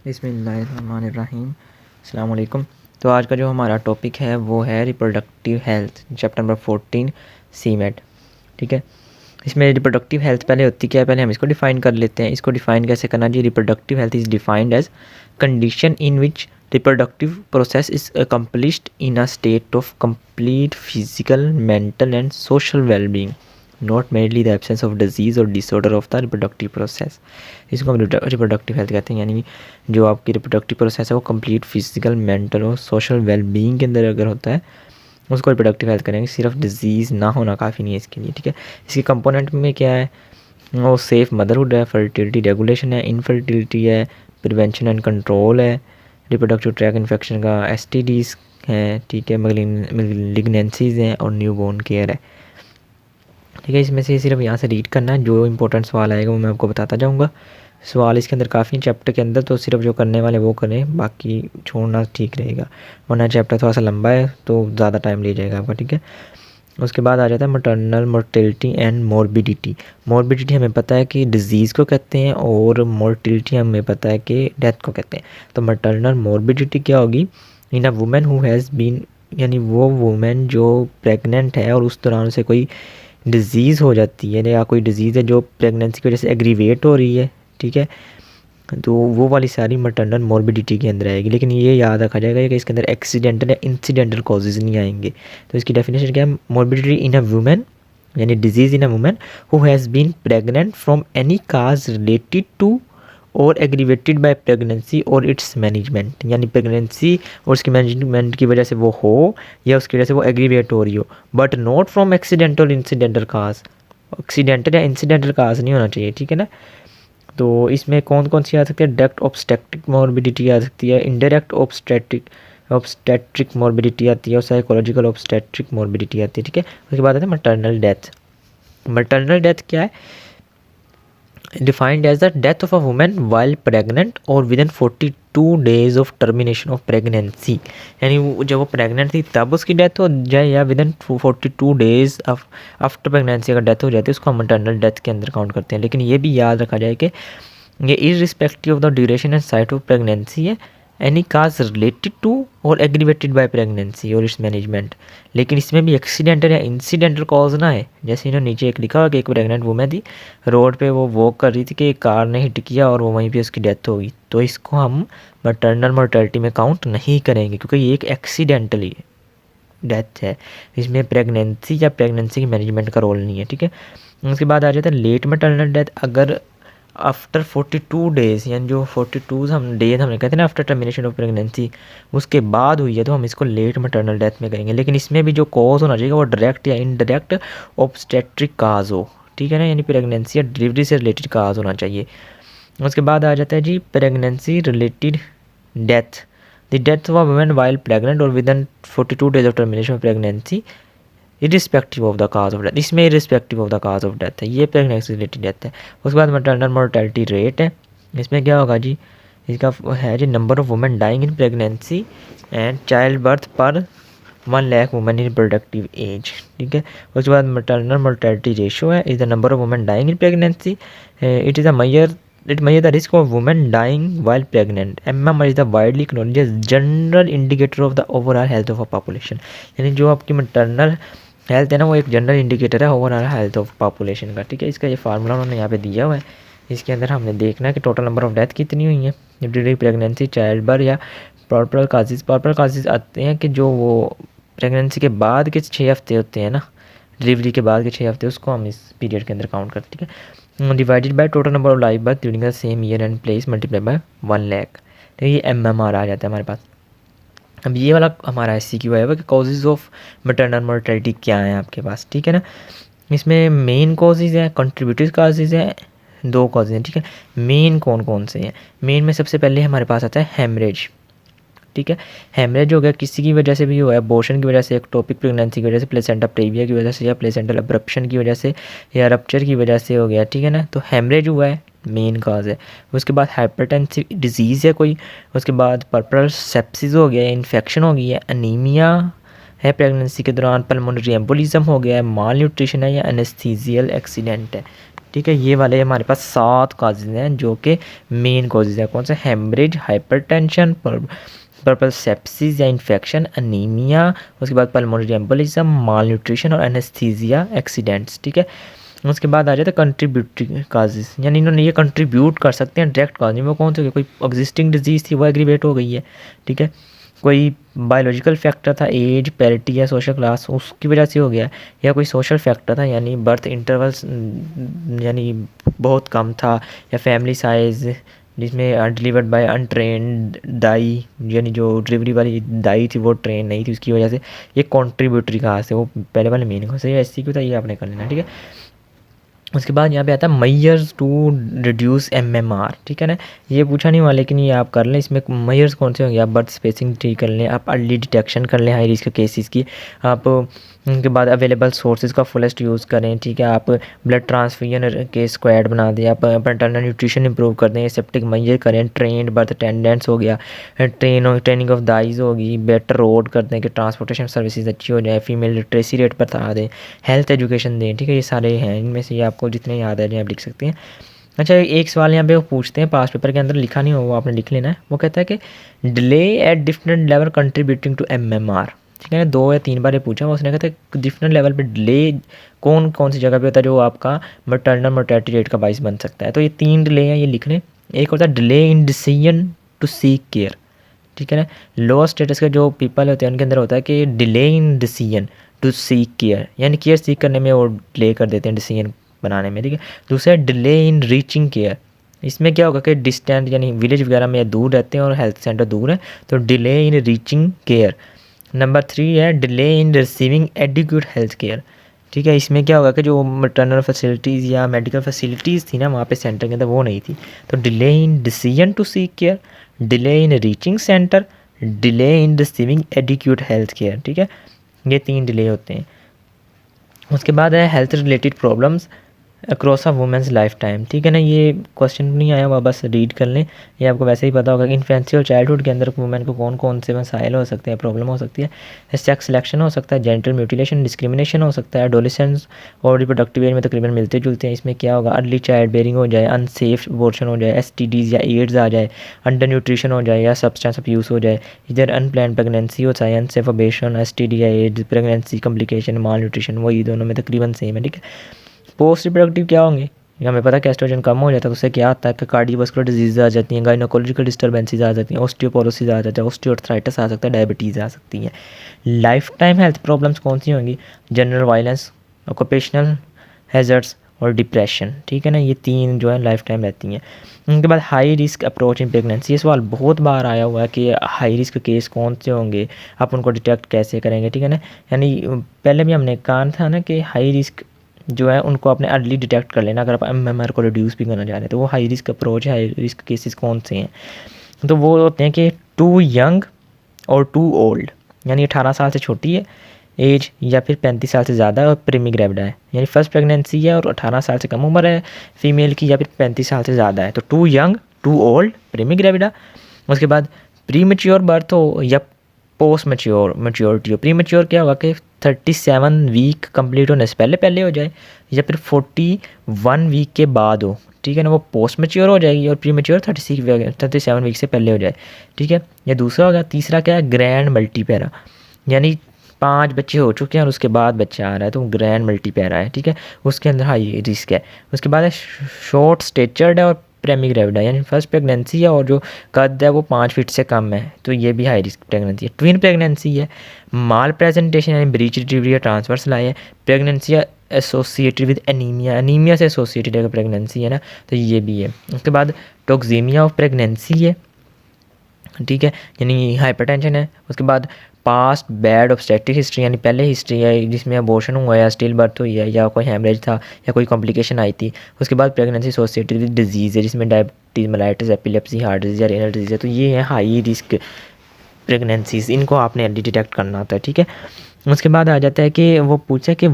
बिस्मिल्लाहिर्रहमानिर्रहीम। अस्सलाम वालेकुम। तो आज का जो हमारा टॉपिक है वो है रिप्रोडक्टिव हेल्थ, चैप्टर नंबर 14 सीमेट। ठीक है, इसमें रिप्रोडक्टिव हेल्थ पहले होती क्या है, पहले हम इसको डिफ़ाइन कर लेते हैं। इसको डिफ़ाइन कैसे करना जी? Reproductive health is defined as condition in which reproductive process is accomplished in a state of complete physical, mental and social wellbeing, not merely the absence of disease और disorder of the reproductive process. इसको हम reproductive health कहते हैं, यानी जो आपकी reproductive process है वो कंप्लीट फिजिकल, मेंटल और सोशल वेलबींग के अंदर अगर होता है उसको रिप्रोडक्टिव हेल्थ करेंगे। सिर्फ डिजीज़ ना होना काफ़ी नहीं है इसके लिए। ठीक है, इसके कंपोनेंट में क्या है? वो सेफ़ मदरहुड है, फर्टिलिटी रेगुलेशन है, इनफर्टिलिटी है, प्रिवेंशन एंड कंट्रोल है, रिप्रोडक्टिव ट्रैक इन्फेक्शन का एसटीडीज़ है, ठीक है, मलिग्नेंसीज़ हैं और न्यूबॉर्न केयर है। ठीक है, इसमें से सिर्फ यहाँ से रीड करना है, जो इंपॉर्टेंट सवाल आएगा वो मैं आपको बताता जाऊँगा। सवाल इसके अंदर काफ़ी चैप्टर के अंदर, तो सिर्फ जो करने वाले वो करें, बाकी छोड़ना ठीक रहेगा, वरना चैप्टर थोड़ा सा लंबा है तो ज़्यादा टाइम ले जाएगा आपका। ठीक है, उसके बाद आ जाता है maternal mortality and morbidity. Morbidity हमें पता है कि डिजीज़ को कहते हैं और मोर्टिलिटी हमें पता है कि डेथ को कहते हैं। तो मटर्नल मोर्बिडिटी क्या होगी? इन a women who has been, यानी वो वुमेन जो प्रेग्नेंट है और उस दौरान से कोई डिज़ीज़ हो जाती है या कोई डिज़ीज़ है जो प्रेगनेंसी की वजह से एग्रीवेट हो रही है। ठीक है, तो वो वाली सारी मटर्नल मोर्बिडिटी के अंदर आएगी। लेकिन ये याद रखा जाएगा कि इसके अंदर एक्सीडेंटल या इंसिडेंटल कॉजेज़ नहीं आएंगे। तो इसकी डेफिनेशन क्या है? मोर्बिडिटी इन अ वुमेन, यानी disease in a women who has been pregnant from any cause related to or aggravated by pregnancy or its management, यानी प्रेगनेंसी और उसके मैनेजमेंट की वजह से वो हो या उसकी वजह से वो एग्रीवेट हो रही हो, but not from accidental incidental cause. Accidental या इंसिडेंटल काज नहीं होना चाहिए। ठीक है ना। तो इसमें कौन कौन सी आ सकती है? डायरेक्ट ऑब्स्टेट्रिक मोर्बिडिटी आ सकती है, इनडायरेक्ट ऑब्स्टेट्रिक मोर्बिडिटी आती है और साइकोलॉजिकल ऑब्स्टेट्रिक मोर्बिडिटी आती है। ठीक है, उसके बाद आता है मटर्नल डेथ। मटर्नल डेथ क्या है? Defined as the death of a women while pregnant और within 42 days of termination of pregnancy, यानी जब वो प्रेग्नेंट थी तब उसकी डेथ हो जाए या with in 42 days after pregnancy अगर डेथ हो जाती है उसको हम मटर्नल डेथ के अंदर काउंट करते हैं। लेकिन ये भी याद रखा जाए कि ये irrespective of the duration and site of pregnancy है, any cause related to or aggravated by pregnancy or its management. लेकिन इसमें भी एक्सीडेंटल या इंसिडेंटल कॉज ना है। जैसे इन्होंने नीचे एक लिखा हुआ कि एक प्रेग्नेंट वुमेन थी, रोड पे वो वॉक कर रही थी कि एक कार ने हिट किया और वो वहीं पे उसकी डेथ हो गई, तो इसको हम मटर्नल मोर्टेलिटी में काउंट नहीं करेंगे क्योंकि ये एक एक्सीडेंटली डेथ है, इसमें प्रेगनेंसी या प्रेगनेंसी की मैनेजमेंट का रोल नहीं है। ठीक है, उसके बाद आ जाता है लेट मटर्नल डेथ। अगर आफ्टर 42 डेज़, यानी जो 42 हम डेज हमने कहते हैं ना आफ्टर टर्मिनेशन ऑफ प्रेगनेंसी, उसके बाद हुई है तो हम इसको लेट मटर्नल डेथ में करेंगे। लेकिन इसमें भी जो कॉज होना चाहिए वो डायरेक्ट या इनडायरेक्ट ऑब्स्टेट्रिक काज हो। ठीक है ना, यानी प्रेगनेंसी या डिलीवरी से रिलेटेड काज होना चाहिए। उसके बाद आ जाता है जी pregnancy related death. The death of a women while pregnant और within 42 days of termination of pregnancy irrespective of the cause of death. इसमें irrespective of the cause of death है, ये प्रेगनेंसी रिलेटेड डेथ है। उसके बाद maternal mortality rate है। इसमें क्या होगा जी? इसका है जी number of women dying in pregnancy and child birth per 1 lakh women in productive age. ठीक है, उसके बाद मटर्नल मोर्टेलिटी रेशियो है, is the number of women dying in pregnancy, it is a major it measures the risk of women dying while pregnant. MMR is the widely acknowledged as general indicator of the overall health of a population. यानी जो आपकी maternal health है ना वो एक general indicator है overall health of population का। ठीक है, इसका ये फार्मूला उन्होंने यहाँ पे दिया हुआ है। इसके अंदर हमने देखना है कि टोटल नंबर ऑफ डेथ कितनी हुई है ड्यूरिंग प्रेगनेंसी, चाइल्ड बर्थ या पर्पल काजेज। पर्पल काजेज आते हैं कि जो वो प्रेगनेंसी के बाद के 6 हफ्ते होते हैं ना, डिलीवरी के बाद के 6 हफ्ते, उसको हम इस पीरियड के अंदर काउंट करते हैं। ठीक है, divided by total number of live birth during the same year and place multiply by 1 lakh. तो ये MMR आ जाता है हमारे पास। अब ये वाला हमारा SCQ है कि कॉजेज़ ऑफ मैटरनल मोर्टेलिटी क्या है आपके पास। ठीक है ना, इसमें मेन कॉजेज़ हैं, कंट्रीब्यूटरी कॉजेज़ हैं, 2 कॉजेज़ हैं। ठीक है, मेन कौन कौन से हैं? मेन में सबसे पहले हमारे पास आता है हेमरेज। ठीक है, हेमरेज हो गया किसी की वजह से भी हुआ है, अबॉर्शन की वजह से, एक्टोपिक प्रेगनेंसी की वजह से, प्लेसेंटा प्रेविया की वजह से या प्लेसेंटल अब्रप्शन की वजह से या रप्चर की वजह से हो गया। ठीक है ना, तो हेमरेज हुआ है, मेन काज है। उसके बाद हाइपरटेंसिव डिजीज़ है कोई, उसके बाद पर्पल सेप्सिस हो गया, इन्फेक्शन हो गई है, अनीमिया है प्रेगनेंसी के दौरान, पल्मोनरी एम्बोलिज्म हो गया है, माल न्यूट्रिशन है या एनेस्थीजियल एक्सीडेंट है। ठीक है। ये वाले हमारे पास 7 काजेज़ हैं जो कि मेन कॉजेज़ हैं। कौन से? हेमरेज, हाइपरटेंशन, पर्पल सेप्सिस या इन्फेक्शन, अनीमिया, उसके बाद पल्मोनरी एम्बोलिज्म, माल न्यूट्रिशन और एनेस्थीसिया एक्सीडेंट्स। ठीक है। उसके बाद आ जाता है कंट्रीब्यूटरी काजेज़, यानी इन्होंने ये कंट्रीब्यूट कर सकते हैं डायरेक्ट काज नहीं। वो कौन से? कोई एग्जिस्टिंग डिजीज़ थी वो एग्रीवेट हो गई है। ठीक है। कोई बायोलॉजिकल फैक्टर था, एज, पैरिटी या सोशल क्लास, उसकी वजह से हो गया। या कोई सोशल फैक्टर था, यानी बर्थ इंटरवल्स यानी बहुत कम था, या फैमिली साइज़ जिसमें डिलीवर्ड बाय अनट्रेंड दाई, यानी जो डिलीवरी वाली दाई थी वो ट्रेन नहीं थी, उसकी वजह से ये कॉन्ट्रीब्यूटरी कहा से। वो पहले वाले मीनिंग से ऐसी क्यों था ये आपने कर लेना। ठीक है। उसके बाद यहाँ पे आता है मेजर्स टू रिड्यूस एमएमआर। ठीक है ना, ये पूछा नहीं हुआ लेकिन ये आप कर लें। इसमें मेजर्स कौन से होंगे? आप बर्थ स्पेसिंग ठीक कर लें, आप अर्ली डिटेक्शन कर लें हाई रिस्क केसेस की, आप उनके बाद अवेलेबल सोर्सेज का फुलेस्ट यूज़ करें। ठीक है। आप ब्लड ट्रांसफ्यूजन के स्क्वाड बना दें, आप पैटर्नल न्यूट्रिशन इंप्रूव कर दें, सेप्टिक मेजर करें, ट्रेंड बर्थ अटेंडेंट्स हो गया, ट्रेनिंग ऑफ दाइज होगी, बेटर रोड कर दें कि ट्रांसपोर्टेशन सर्विसेज अच्छी हो जाए, फीमेल लिटरेसी रेट बता दें, हेल्थ एजुकेशन दें। ठीक है। ये सारे हैं, इनमें से आपको जितने याद आ जाए आप लिख सकते हैं। अच्छा, एक सवाल यहाँ पे वो पूछते हैं, पास पेपर के अंदर लिखा नहीं हो वो आपने लिख लेना है। वो कहता है कि delay at different level contributing to MMR. ठीक है। 2 या 3 बार ये पूछा, उसने कहता है डिफरेंट लेवल पे डिले कौन कौन सी जगह पे होता है जो आपका मटर्नल मोर्टेलिटी रेट का बाइस बन सकता है। तो ये 3 डिले हैं, ये लिख लें। एक होता है delay in decision to seek care. ठीक है ना, लोअर स्टेटस के जो पीपल होते हैं उनके अंदर होता है कि delay in decision to seek care, यानी केयर सीक करने में वो डिले कर देते हैं डिसीजन बनाने में। ठीक है। दूसरा डिले इन रीचिंग केयर, इसमें क्या होगा कि डिस्टेंट यानी विलेज वगैरह में दूर रहते हैं और हेल्थ सेंटर दूर है, तो delay in reaching care. Number 3 है delay in receiving adequate health care. ठीक है। इसमें क्या होगा कि जो मटर्नल फैसिलिटीज़ या मेडिकल फैसिलिटीज़ थी ना वहाँ पे सेंटर के अंदर वो नहीं थी, तो delay in decision to seek care, delay in reaching centre, delay in receiving adequate health care. ठीक है। ये 3 डिले होते हैं। उसके बाद है health related problems across a women's life time. ठीक है ना, ये क्वेश्चन नहीं आया हुआ, बस रीड कर लें। ये आपको वैसे ही पता होगा कि इन्फेंसी और चाइल्डहुड के अंदर वुमेन को कौन कौन से मसाइल हो सकते हैं, प्रॉब्लम हो सकती है। सेक्स सिलेक्शन हो सकता है, जेंटल म्यूटिलेशन, डिस्क्रिमिनेशन हो सकता है, एडोलेसेंस और रिप्रोडक्टिव एज में तकरीबन मिलते जुलते हैं। इसमें क्या होगा? अर्ली चाइल्ड बेयरिंग हो जाए, अनसेफ अबॉर्शन हो जाए, STDs या एड्स आ जाए, अंडर न्यूट्रिशन हो जाए या सब्सटेंस अब्यूज़ हो जाए, इधर अनप्लान प्रेगनेंसी हो चाहे अनसेफ अबॉर्शन, STD या एड्स, प्रेगनेंसी कॉम्प्लिकेशन, माल न्यूट्रिशन, वही दोनों में तकरीबन सेम है। ठीक है। पोस्ट रिप्रोडक्टिव क्या होंगे? हमें पता है कि एस्ट्रोजन कम हो जाता है तो उससे क्या आता है कि कार्डियोवास्कुलर डिजीज़ आ जाती हैं, गायनोकोलॉजिकल डिस्टर्बेंसेस आ जाती हैं, ऑस्टियोपोरोसिस आ जाता है, ऑस्टियोआर्थराइटिस आ सकता है, डायबिटीज़ आ सकती हैं। लाइफ टाइम हेल्थ प्रॉब्लम्स कौन सी होंगी? जनरल वायलेंस, ऑक्यूपेशनल हैज़र्ड्स और डिप्रेशन। ठीक है ना, ये 3 जो है लाइफ टाइम रहती हैं। उनके बाद high risk approach in pregnancy, ये सवाल बहुत बार आया हुआ है कि हाई रिस्क केस कौन से होंगे, आप उनको डिटेक्ट कैसे करेंगे। ठीक है ना, यानी पहले भी हमने कहा था ना कि हाई रिस्क जो है उनको आपने अर्ली डिटेक्ट कर लेना अगर आप एमएमआर को रिड्यूस भी करना चाह रहे हैं। तो वो हाई रिस्क अप्रोच है, हाई रिस्क केसेस कौन से हैं? तो वो होते हैं कि टू यंग और टू ओल्ड, यानी 18 साल से छोटी है एज या फिर 35 साल से ज़्यादा और प्रीमी ग्रेविडा है, यानी फर्स्ट प्रेगनेंसी है और 18 साल से कम उम्र है फीमेल की या फिर 35 साल से ज़्यादा है। तो too young, too old, primigravida. उसके बाद प्री मैच्योर बर्थ हो या पोस्ट मैच्योरिटी हो। प्री मैच्योर क्या होगा कि 37 वीक कंप्लीट होने से पहले पहले हो जाए या फिर 41 वीक के बाद हो। ठीक है ना, वो पोस्ट मैच्योर हो जाएगी। और प्री मैच्योर 37 वीक से पहले हो जाए। ठीक है, ये दूसरा होगा। तीसरा क्या है? ग्रैंड मल्टीपैरा, यानी 5 बच्चे हो चुके हैं और उसके बाद बच्चा आ रहा है तो ग्रैंड मल्टीपैरा है। ठीक है, उसके अंदर हाई रिस्क है। उसके बाद है शॉर्ट स्टेचर्ड है और प्रेमी ग्रेविडा, यानी फर्स्ट प्रेगनेंसी है और जो कद है वो 5 फीट से कम है, तो ये भी हाई रिस्क प्रेगनेंसी है। ट्विन प्रेगनेंसी है। माल प्रेजेंटेशन यानी ब्रीच डिलीवरी या ट्रांसवर्स लाई है। Pregnancy associated with anaemia, anaemia से एसोसिएटेड है प्रेगनेंसी है ना, तो ये भी है। उसके बाद टॉक्सीमिया ऑफ प्रेगनेंसी है। ठीक है, यानी हाइपरटेंशन है। उसके बाद पास्ट बैड ऑब्स्टेट्रिक हिस्ट्री, यानी पहले हिस्ट्री है जिसमें अबॉर्शन हुआ है या स्टिल बर्थ हुई है या कोई हेमरेज था या कोई कॉम्प्लिकेशन आई थी। उसके बाद प्रेगनेंसी एसोसिएटेड विद डिजीज़ है जिसमें diabetes, mellitus, epilepsy, heart disease या रेनल डिजीज़ है। तो ये है हाई रिस्क प्रेगनेंसीज, इनको आपने अर्ली डिटेक्ट करना होता है। ठीक है, उसके बाद आ जाता है कि वो पूछा कि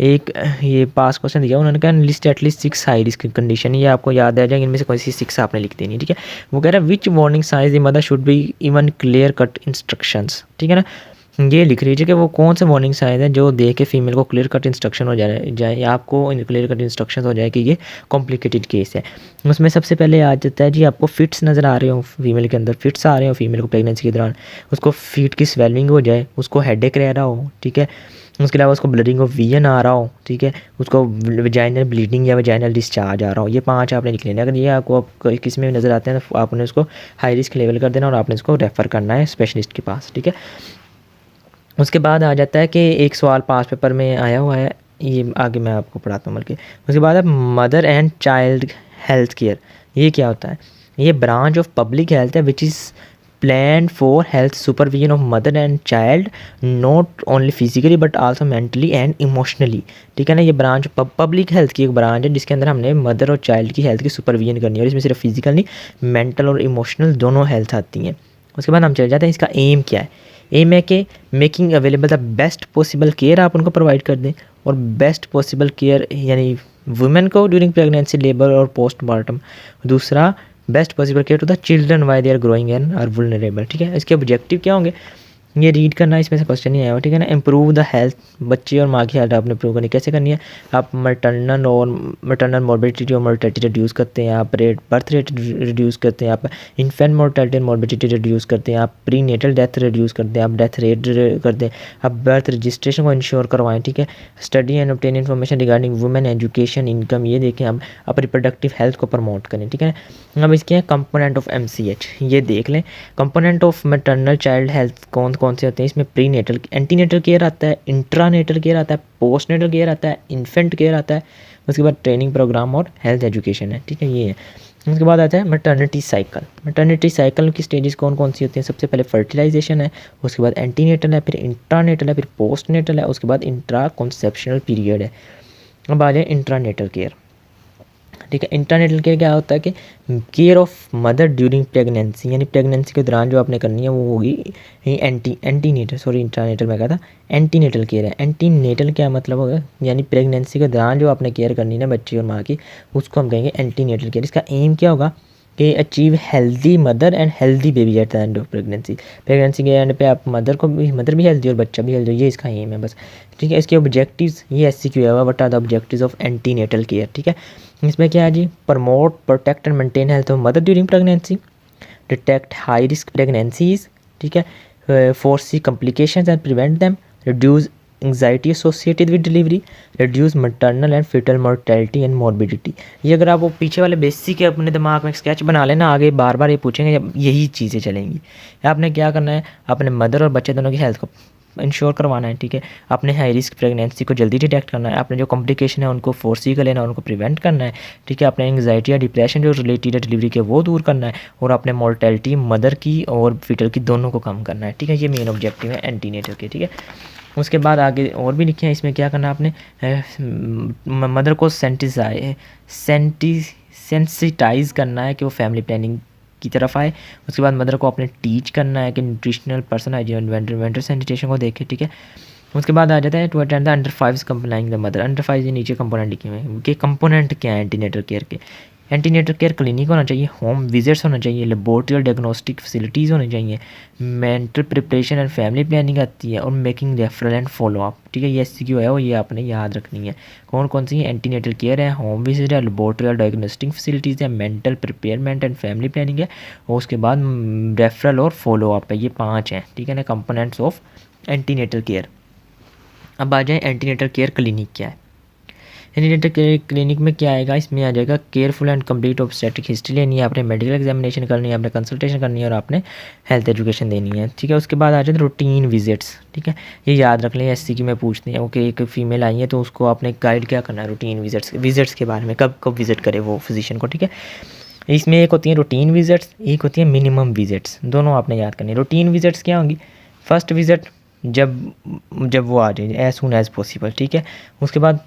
एक ये पास क्वेश्चन दिया उन्होंने कहा list at least 6 high risk condition, ये आपको याद आ जाएगा, इनमें से कोई सी 6 आपने लिख देनी। ठीक है, वो कह रहा है which warning signs the mother should be even clear cut instructions. ठीक है ना, ये लिख लीजिए कि वो कौन से वार्निंग साइन है जो दे के फीमेल को क्लियर कट इंस्ट्रक्शन हो जाए या आपको क्लियर कट इंस्ट्रक्शन हो जाए कि ये कॉम्प्लिकेटेड केस है। उसमें सबसे पहले आ जाता है जी आपको फिट्स नज़र आ रहे हो, फीमेल के अंदर फिट्स आ रहे हो, फीमेल को प्रेगनेंसी के दौरान उसको फीट की स्वेलिंग हो जाए, उसको हेडेक रह रहा हो, ठीक है, उसके अलावा उसको ब्लडिंग ऑफ विजन आ रहा हो, ठीक है, उसको वजाइनल ब्लीडिंग या वजाइनल डिस्चार्ज आ रहा हो, ये 5 आपने लिख लेना। अगर ये आपको किस में भी नज़र आते हैं तो आपने उसको हाई रिस्क लेवल कर देना और आपने उसको रेफ़र करना है स्पेशलिस्ट के पास, ठीक है। उसके बाद आ जाता है कि एक सवाल पास पेपर में आया हुआ है, ये आगे मैं आपको पढ़ाता हूँ बल्कि। उसके बाद है mother and child health care. ये क्या होता है? ये ब्रांच ऑफ पब्लिक हेल्थ है which is plan for health supervision of mother and child not only physically but also mentally and emotionally, ठीक है ना। ये ब्रांच पब्लिक हेल्थ की एक ब्रांच है जिसके अंदर हमने मदर और चाइल्ड की हेल्थ की सुपरविजन करनी है और इसमें सिर्फ फिजिकल नहीं, मेंटल और इमोशनल दोनों हेल्थ आती हैं। उसके बाद हम चले जाते हैं इसका एम क्या है। एम है कि making available the best possible care आप उनको प्रोवाइड कर दें, और बेस्ट पॉसिबल केयर यानी वुमेन को ड्यूरिंग प्रेगनेंसी, लेबर और पोस्टमार्टम। दूसरा best possible care to the children why they are growing and are vulnerable, ठीक है। इसके ऑब्जेक्टिव क्या होंगे ये रीड करना, इसमें से क्वेश्चन नहीं आया हुआ, ठीक है ना। इम्प्रूव द हेल्थ, बच्चे और माँ की हेल्थ आपने इम्प्रूव करनी कैसे करनी है? आप मटर्नल मोर्बिडिटी और मोर्टेलिटी रिड्यूस करते हैं, आप बर्थ रेट रिड्यूस करते हैं, आप इन्फेंट मोर्टेलिटी और मोर्बिडिटी रिड्यूस करते हैं, आप प्री नेटल डेथ रिड्यूस करते हैं, आप डेथ रेट करते हैं, आप बर्थ रजिस्ट्रेशन को इंश्योर करवाएं, ठीक है। Study and obtain information regarding women education income, ये देखें आप रिप्रोडक्टिव हेल्थ को प्रमोट करें, ठीक है ना। अब इसके हैं कंपोनेंट ऑफ MCH, ये देख लें। Component of maternal child health कौन कौन से होते हैं? इसमें प्री नेटल एंटीनेटल केयर आता है, इंट्रानेटल केयर आता है, पोस्ट नेटल केयर आता है, इन्फेंट केयर आता है, उसके बाद ट्रेनिंग प्रोग्राम और हेल्थ एजुकेशन है, ठीक है, ये है। उसके बाद आता है मैटरनिटी साइकिल। मैटरनिटी साइकिल की स्टेजेस कौन कौन सी होती हैं? सबसे पहले फर्टिलाइजेशन है, उसके बाद एंटीनेटल है, फिर इंट्रानेटल है, फिर पोस्ट नेटल है, उसके बाद इंट्रा कॉन्सेप्शनल पीरियड है। अब आ जाए इंट्रानेटल केयर, ठीक है। इंटरनेटल केयर क्या होता है कि care of mother during pregnancy, यानी प्रेगनेंसी के दौरान जो आपने करनी है वो होगी इंटरनेटल मैं कहा था एंटीनेटल केयर है। एंटीनेटल क्या मतलब होगा? यानी प्रेगनेंसी के दौरान जो आपने केयर करनी है ना बच्ची और माँ की, उसको हम कहेंगे एंटीनेटल केयर। इसका एम क्या होगा कि achieve healthy mother and healthy baby at the end of pregnancy. Pregnancy के एंड पे आप मदर भी हेल्दी और बच्चा भी हेल्दी, ये इसका एम है बस, ठीक है। इसके ऑब्जेक्टिव्स ये SCQ है, what are the objectives of antenatal care, ठीक है। इसमें क्या है जी? Promote protect and maintain health of mother during pregnancy, detect high risk pregnancies, ठीक है, foresee complications and prevent them, reduce anxiety associated with delivery, reduce maternal and fetal mortality and morbidity. ये अगर आप वो पीछे वाले बेसिक अपने दिमाग में स्केच बना लेना, आगे बार बार ये पूछेंगे, यही चीज़ें चलेंगी। आपने क्या करना है? अपने मदर और बच्चे दोनों की हेल्थ को इंश्योर करवाना है, ठीक है। आपने हाई रिस्क प्रेगनेंसी को जल्दी डिटेक्ट करना है, आपने जो कॉम्प्लिकेशन है उनको फोर्सी कर लेना, उनको प्रिवेंट करना है, ठीक है। आपने एंग्जाइटी या डिप्रेशन जो रिलेटेड है डिलीवरी के वो दूर करना है, और आपने मोर्टेलिटी मदर की और फिटल की दोनों को कम करना है, ठीक है। ये मेन ऑब्जेक्टिव है एंटीनेटल के, ठीक है। उसके बाद आगे और भी लिखे हैं, इसमें क्या करना है आपने? मदर को सेंसिटाइज करना है कि वो फैमिली प्लानिंग की तरफ आए। उसके बाद मदर को अपने टीच करना है कि न्यूट्रिशनल पर्सन वेंटर सैनिटेशन को देखे, ठीक है। उसके बाद आ जाता है to attend the under 5 complying the mother. Under 5 ये नीचे कंपोनेंट लिखे हुए हैं कि कंपोनेंट क्या है एंटीनेटल केयर के। एंटीनेटल केयर क्लिनिक होना चाहिए, होम विजिट्स होना चाहिए, लेबोरेटरी और डायग्नोस्टिक फैसिलिटीज़ होनी चाहिए, mental preparation and family planning आती है, और making referral and follow up, ठीक है। ये SCQ है वो, ये आपने याद रखनी है। कौन कौन सी एंटीनेटल केयर है, होम विजिट है, लेबोरेटरी और डायग्नोस्टिक फैसिलिटीज़ है, मेंटल प्रिपेयरमेंट एंड फैमिली प्लानिंग है, और उसके बाद रेफरल और फॉलो अप है। ये 5 हैं, ठीक है ना, कंपोनेंट्स ऑफ एंटीनेटल केयर। अब आ जाए एंटीनेटल केयर क्लिनिक क्या है। एंटीनेटल केयर क्लिनिक में क्या आएगा? इसमें आ जाएगा careful and complete obstetric history लेनी है, आपने मेडिकल एग्जामिनेशन करनी है, आपने कंसल्टेशन करनी है, और आपने हेल्थ एजुकेशन देनी है, ठीक है। उसके बाद आ जाते हैं रूटीन विजिट्स, ठीक है। ये याद रख लें, SCQ में पूछते हैं ओके, एक फीमेल आई है तो उसको आपने गाइड क्या करना है रूटीन विजिट्स के बारे में, कब कब विजिट करे वो फिजिशियन को, ठीक है। इसमें एक होती है रूटीन विजिट्स, एक होती है मिनिमम विजिट्स, दोनों आपने याद करनी है। रूटीन विजिट्स क्या होंगी? फर्स्ट विजिट जब वो आ जाए एज सुन एज पॉसिबल, ठीक है। उसके बाद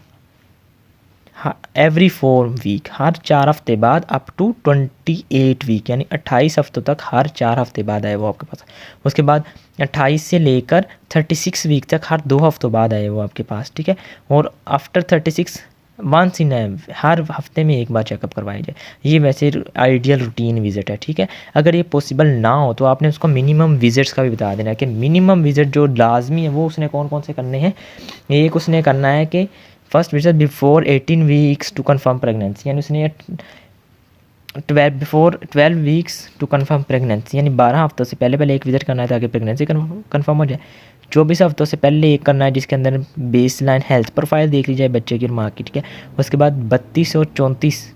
एवरी 4 वीक, हर 4 हफ्ते बाद, अप टू 28 वीक, यानी 28 हफ्तों तक हर 4 हफ्ते बाद आए वो आपके पास। उसके बाद 28 से लेकर 36 वीक तक हर 2 हफ्तों बाद आए वो आपके पास, ठीक है। और आफ्टर 36 वंस इन हर हफ्ते में एक बार चेकअप करवाया जाए। ये वैसे आइडियल रूटीन विज़िट है, ठीक है। अगर ये पॉसिबल ना हो तो आपने उसको मिनिमम विज़िट्स का भी बता देना है कि मिनिमम विज़िट जो लाजमी है वो उसने कौन कौन से करने हैं। एक उसने करना है कि first visit before 18 weeks to confirm pregnancy, यानी उसने 12 वीक्स टू कन्फर्म प्रेगनेंसी, यानी 12 हफ्तों से पहले पहले एक विज़िट करना है ताकि प्रेगनेंसी कन्फर्म हो जाए। 24 हफ्तों से पहले एक करना है जिसके अंदर बेस लाइन हेल्थ प्रोफाइल देख ली जाए बच्चे की और माँ की, ठीक है। उसके बाद 32 और 34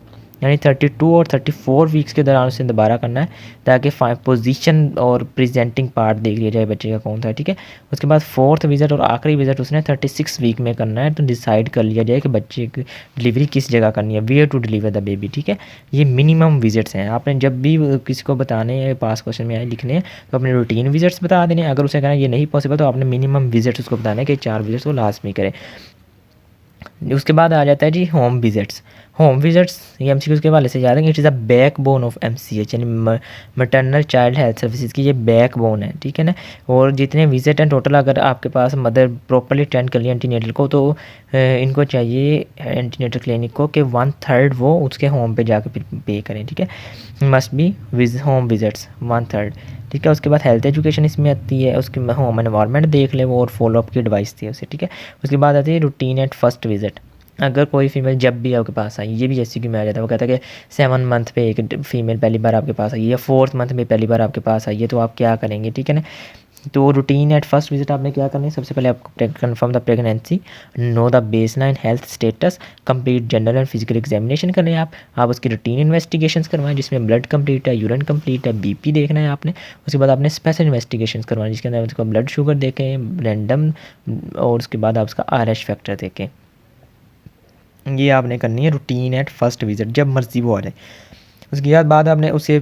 यानी 32 और 34 वीक्स के दौरान उसे दोबारा करना है ताकि पोजीशन और प्रेजेंटिंग पार्ट देख लिया जाए बच्चे का कौन सा है, ठीक है। उसके बाद फोर्थ विज़िट और आखिरी विज़िट उसने 36 वीक में करना है, तो डिसाइड कर लिया जाए कि बच्चे की डिलीवरी किस जगह करनी है, where to deliver the baby, ठीक है। ये मिनिमम विज़िट्स हैं। आपने जब भी किसी को बताने हैं, पास क्वेश्चन में आए लिखने हैं, तो अपने रूटीन विज़िट्स बता देने। अगर उसे कहना ये नहीं पॉसिबल तो आपने मिनिमम विज़िट्स उसको बताना है कि 4 विज़िट्स वो लास्ट में करे। उसके बाद आ जाता है जी होम विज़िट्स। होम विज़िट्स ये एमसीक्यूज़ के हवाले से याद है, it is a back bone of MCH, यानी मैटरनल चाइल्ड हेल्थ सर्विसेज की ये बैक बोन है, ठीक है ना। और जितने विज़िट हैं टोटल, अगर आपके पास मदर प्रॉपरली अटेंड कर लिया एंटीनेटल को, तो इनको चाहिए एंटीनेटल क्लिनिक को कि 1/3 वो उसके होम पे जाकर फिर पे करें, ठीक है। मस्ट बी होम विज़िट्स 1/3, ठीक है। उसके बाद हेल्थ एजुकेशन इसमें आती है, उसकी होम एनवायरनमेंट देख ले वो, और फॉलोअप की एडवाइस थी उसे, ठीक है। उसके बाद आती है रूटीन एट फर्स्ट विज़िट। अगर कोई फीमेल जब भी आपके पास आई, ये भी जैसे कि मैं आ जाता है, वो कहता है कि 7 मंथ पे एक फीमेल पहली बार आपके पास आई है या 4th मंथ में पहली बार आपके पास आई है, तो आप क्या करेंगे, ठीक है ना। तो रूटीन एट फर्स्ट विजिट आपने क्या करना है, सबसे पहले आपको confirm the pregnancy, know the baseline health status, complete general and physical examination करें आप उसकी रूटीन इन्वेस्टिगेशंस करवाएं जिसमें ब्लड कंप्लीट है, यूरिन कंप्लीट है, बीपी देखना है आपने। उसके बाद आपने स्पेशल इन्वेस्टिगेशंस करवाएं जिसके अंदर उसका ब्लड शुगर देखें रैंडम, और उसके बाद आप उसका RH फैक्टर देखें। ये आपने करनी है रूटीन एट फर्स्ट विजिट, जब मर्जी वो आ जाए। उसके बाद आपने उसे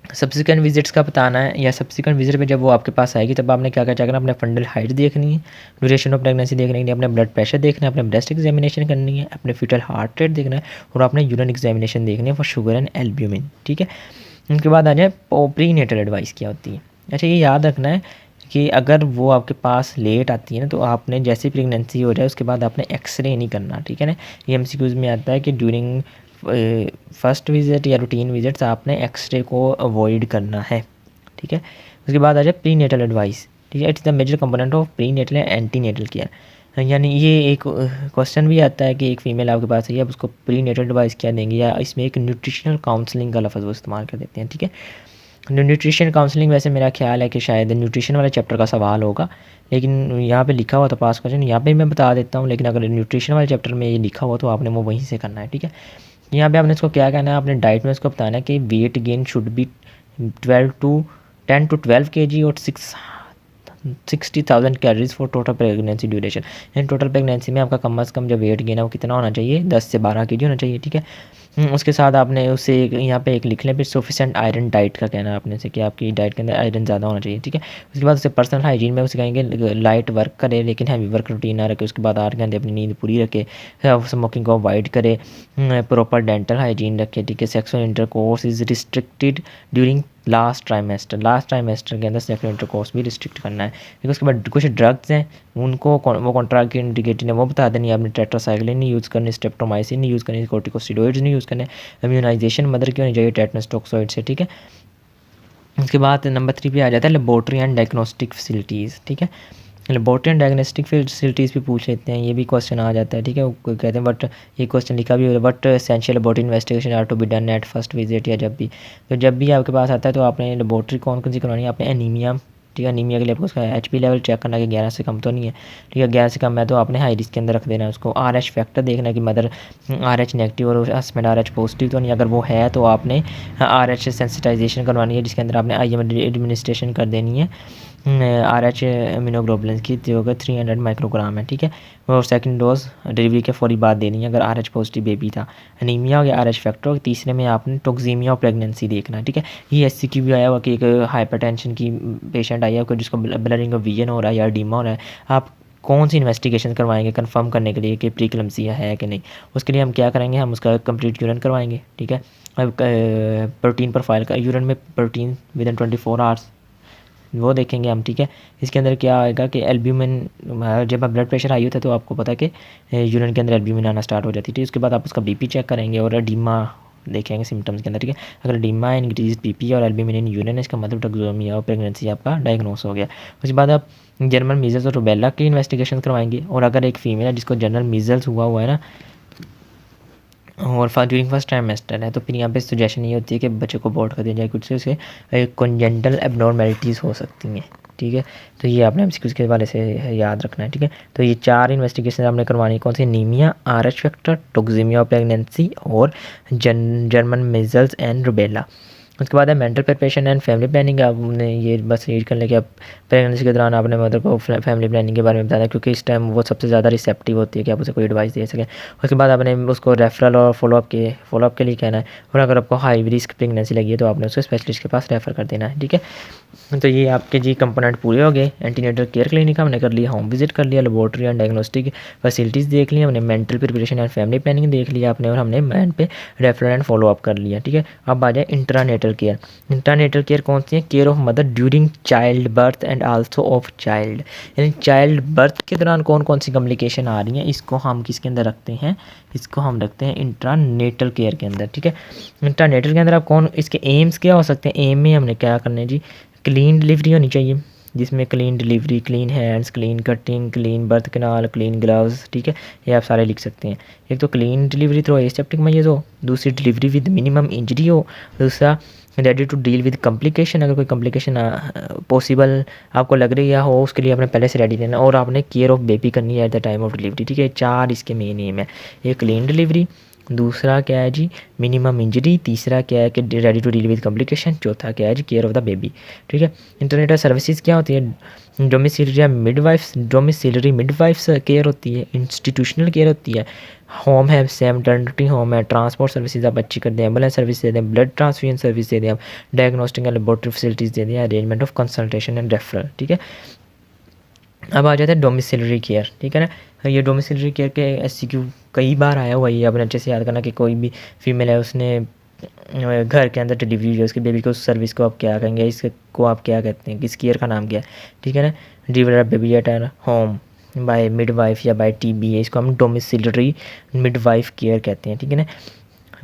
सब्सिक्वेंट विजिट्स का बताना है, या सब्सिक्वेंट विजिट में जब वो आपके पास आएगी तब आपने क्या क्या करना है, अपने फंडल हाइट देखनी है, ड्यूरेशन ऑफ प्रेगनेंसी देखनी है, अपने ब्लड प्रेशर देखना है, अपने ब्रेस्ट एग्जामिनेशन करनी है, अपने फीटल हार्ट रेट देखना है, और अपने यूरिन एग्जामिनेशन देखनी है फॉर शुगर एंड एल्ब्यूमिन, ठीक है। उनके बाद आ जाए प्री नेटल एडवाइस क्या होती है। अच्छा, ये याद रखना है कि अगर वो आपके पास लेट आती है ना, तो आपने जैसे प्रेगनेंसी हो जाए उसके बाद आपने एक्सरे नहीं करना, ठीक है ना। ये MCQs में आता है कि ड्यूरिंग फर्स्ट विजिट या रूटीन विजिट्स आपने एक्सरे को अवॉइड करना है, ठीक है। उसके बाद आ जाए प्री नेटल एडवाइस, ठीक है। It's the major component of prenatal and antenatal care. यानी ये एक क्वेश्चन भी आता है कि एक फ़ीमेल आपके पास है, अब उसको प्री नेटल एडवाइस क्या देंगे, या इसमें एक न्यूट्रिशनल काउंसलिंग का लफ्ज़ वो इस्तेमाल कर देते हैं, ठीक है। न्यूट्रिशन काउंसलिंग वैसे मेरा ख्याल है कि शायद न्यूट्रिशन वाले चैप्टर का सवाल होगा, लेकिन यहाँ पे लिखा हुआ था पास क्वेश्चन, यहाँ पे मैं बता देता हूँ, लेकिन अगर न्यूट्रिशन वाले चैप्टर में ये लिखा हुआ तो आपने वो वहीं से करना है, ठीक है। यहाँ पे आपने इसको क्या कहना है, आपने डाइट में इसको बताना है कि weight gain should be 10 to 12 kg और 60,000 calories for total pregnancy duration. यानी टोटल प्रेगनेंसी में आपका कम से कम जो वेट गेन है वो कितना होना चाहिए, 10 से 12 kg होना चाहिए, ठीक है। उसके साथ आपने उससे यहाँ पे एक लिख लें, फिर सफिशेंट आयरन डाइट का कहना है आपने से कि आपकी डाइट के अंदर आयरन ज़्यादा होना चाहिए, ठीक है। उसके बाद उससे पर्सनल हाइजीन में उसे कहेंगे लाइट वर्क करे लेकिन हैवी वर्क रूटीन ना रखे। उसके बाद 8 घंटे अपनी नींद पूरी रखे, स्मोकिंग को अवॉइड करे, प्रॉपर डेंटल हाइजीन रखे, ठीक है। Sexual intercourse is restricted during last trimester के अंदर सेक्सुअल इंटरकोर्स भी रिस्ट्रिक्ट करना है, क्योंकि उसके बाद कुछ ड्रग्स हैं उनको वो कॉन्ट्राइंडिकेटेड है, वो बता देनी है आपने। टेट्रासाइक्लिन नहीं यूज़ करनी, स्ट्रेप्टोमाइसिन नहीं यूज़ करनी, कोर्टिकोस्टेरॉइड्स नहीं यूज़ करने, इम्यूनाइजेशन मदर की होनी चाहिए टेटनस टॉक्सोइड से, ठीक है। उसके बाद नंबर 3 पे आ जाता है लेबोरेटरी एंड डायग्नोस्टिक फैसिलिटीज़, ठीक है। लेबोरेटरी एंड डायग्नोस्टिक फैसिलिटीज़ भी पूछ लेते हैं, ये भी क्वेश्चन आ जाता है, ठीक है। वो कहते हैं बट ये क्वेश्चन लिखा भी है, but essential laboratory investigation are to be done at first visit, या जब भी तो जब भी आपके पास आता है तो आपने लेबोरेटरी कौन कौन सी करवानी है, आपने एनीमिया, ठीक है। एनीमिया के लिए आपको उसका HP लेवल चेक करना है कि 11 से कम तो नहीं है, ठीक है। 11 से कम है तो आपने हाई रिस्क के अंदर रख देना है उसको। RH फैक्टर देखना है कि मदर RH नेगेटिव और हस्बैंड RH पॉजिटिव तो नहीं, अगर वो है तो आपने RH सेंसिटाइजेशन करवानी है जिसके अंदर आपने IM एडमिनिस्ट्रेशन कर देनी है RH इम्यूनोग्लोबुलिन की, जो होगा 300 माइक्रोग्राम है, ठीक है। और सेकंड डोज डिलीवरी के फौरी बाद देनी है अगर RH पॉजिटिव बेबी था। एनीमिया हो गया, RH फैक्टर हो, तीसरे में आपने टॉक्सीमिया और प्रेगनेंसी देखना है, ठीक है। ये SCQ भी आया हुआ कि एक हाइपरटेंशन की पेशेंट आई है जिसको ब्लडिंग ऑफ विजन हो रहा है या एडिमा हो रहा है, आप कौन सी इन्वेस्टिगेशन करवाएंगे कंफर्म करने के लिए कि प्रीक्लम्सिया है कि नहीं। उसके लिए हम क्या करेंगे, हम उसका कंप्लीट यूरिन करवाएंगे, ठीक है। प्रोटीन प्रोफाइल का यूरिन में प्रोटीन विद इन 24 आवर्स वो देखेंगे हम, ठीक है। इसके अंदर क्या आएगा कि एल्ब्यूमिन, जब ब्लड प्रेशर हाई होता है तो आपको पता है कि यूरिन के अंदर एल्ब्यूमिन आना स्टार्ट हो जाती है। उसके बाद आप उसका बीपी चेक करेंगे और एडीमा देखेंगे सिम्टम्स के अंदर, ठीक है। अगर एडीमा, इंक्रीज बीपी और एल्ब्यूमिन इन यूरिन है, इसका मतलब टोक्सोमिया और प्रेगनेंसी आपका डायग्नोस हो गया। उसके बाद आप जर्मन मीजल्स और रुबेला की इन्वेस्टिगेशन करवाएंगे। और अगर एक फीमेल है जिसको जनरल मीजल्स हुआ है ना और ड्यूरिंग फर्स्ट ट्राइमेस्टर है, तो फिर यहाँ पे सजेशन ये होती है कि बच्चे को अबॉर्ट कर दिया जाए, कुछ से उसे कॉन्जेंटल एबनॉर्मेलिटीज़ हो सकती हैं, ठीक है। तो ये आपने एमसीक्यूज़ के हवाले से याद रखना है, ठीक है। तो ये 4 इन्वेस्टिगेशन आपने करवानी, कौन सी? नीमिया, RH फैक्टर, टोक्सीमिया प्रेगनेंसी और जर्मन मीजल्स एंड रुबेला। उसके बाद है mental preparation and family planning. आपने ये बस रीड कर लें कि आप प्रेगनेंसी के दौरान आपने मदर को फैमिली प्लानिंग के बारे में बताया, क्योंकि इस टाइम वो सबसे ज़्यादा रिसेप्टिव होती है कि आप उसे कोई एडवाइस दे सकें। उसके बाद आपने उसको रेफरल और फॉलोअप के लिए कहना है। और अगर आपको हाई रिस्क प्रेगनेंसी लगी है तो आपने उसको स्पेशलिस्ट के पास रेफ़र कर देना है, ठीक है। तो ये आपके जी कंपोनेंट पूरे हो गए। एंटीनेटल केयर क्लिनिक हमने कर लिया, होम विजिट कर लिया, लेबोरेटरी एंड डायग्नोस्टिक फैसिलिटीज़ देख लिया हमने, mental preparation and family planning देख लिया आपने, और हमने मैन पे रेफरल एंड फॉलो अप कर लिया, ठीक है। अब आ जाए इंट्रानेटल केयर। इंट्रानेटल केयर कौन सी है? Care of mother during child birth and also of child, यानी चाइल्ड बर्थ के दौरान कौन कौन सी कॉम्प्लिकेशन आ रही हैं, इसको हम किसके अंदर रखते हैं? इसको हम रखते हैं इंट्रानेटल केयर के अंदर, ठीक है। इंट्रानेटल के अंदर आप कौन, इसके एम्स क्या हो सकते हैं? एम में हमने क्या करना है जी? क्लीन डिलीवरी होनी चाहिए, जिसमें clean delivery, clean hands, clean cutting, clean birth canal, clean gloves, ठीक है। ये आप सारे लिख सकते हैं। एक तो clean delivery through aseptic message हो, दूसरी डिलीवरी विद मिनिमम इंजरी हो, दूसरा ready to deal with complication, अगर कोई कॉम्प्लिकेशन पॉसिबल आपको लग रही है हो, उसके लिए आपने पहले से रेडी रहना। और आपने केयर ऑफ बेबी करनी है at the time of delivery, ठीक है। 4 इसके मेन एम है। एक क्लीन डिलीवरी, दूसरा क्या है जी? मिनिमम इंजरी, तीसरा क्या है कि ready to deal with complication, चौथा क्या है जी? केयर ऑफ द बेबी, ठीक है। इंटरनेटल सर्विसेज क्या होती है? डोमिसिलरी मिडवाइफ्स केयर होती है, इंस्टीट्यूशनल केयर होती है, होम है, मैटरनिटी होम है, ट्रांसपोर्ट सर्विसेज आप अच्छी कर दें, एम्बुलेंस सर्विस दे दें, ब्लड ट्रांसफ्यूजन सर्विस दे दें, आप डायग्नोस्टिक एंड लेबोरेटरी फैसिलिटीज़ दे दें, arrangement of consultation and referral, ठीक है। अब आ जाता है डोमिसिलरी केयर, ठीक है ना। ये डोमिसिलरी केयर के SCQ कई बार आया हुआ है, ये आपने अच्छे से याद करना कि कोई भी फीमेल है उसने घर के अंदर डिलीवरी हुई है, उसके बेबी को, उस सर्विस को आप क्या कहेंगे, इसको आप क्या कहते हैं, किस केयर का नाम क्या है, ठीक है ना। Delivery baby at home by midwife या बाय TBA, इसको हम डोमिसिलरी मिडवाइफ केयर कहते हैं, ठीक है ना।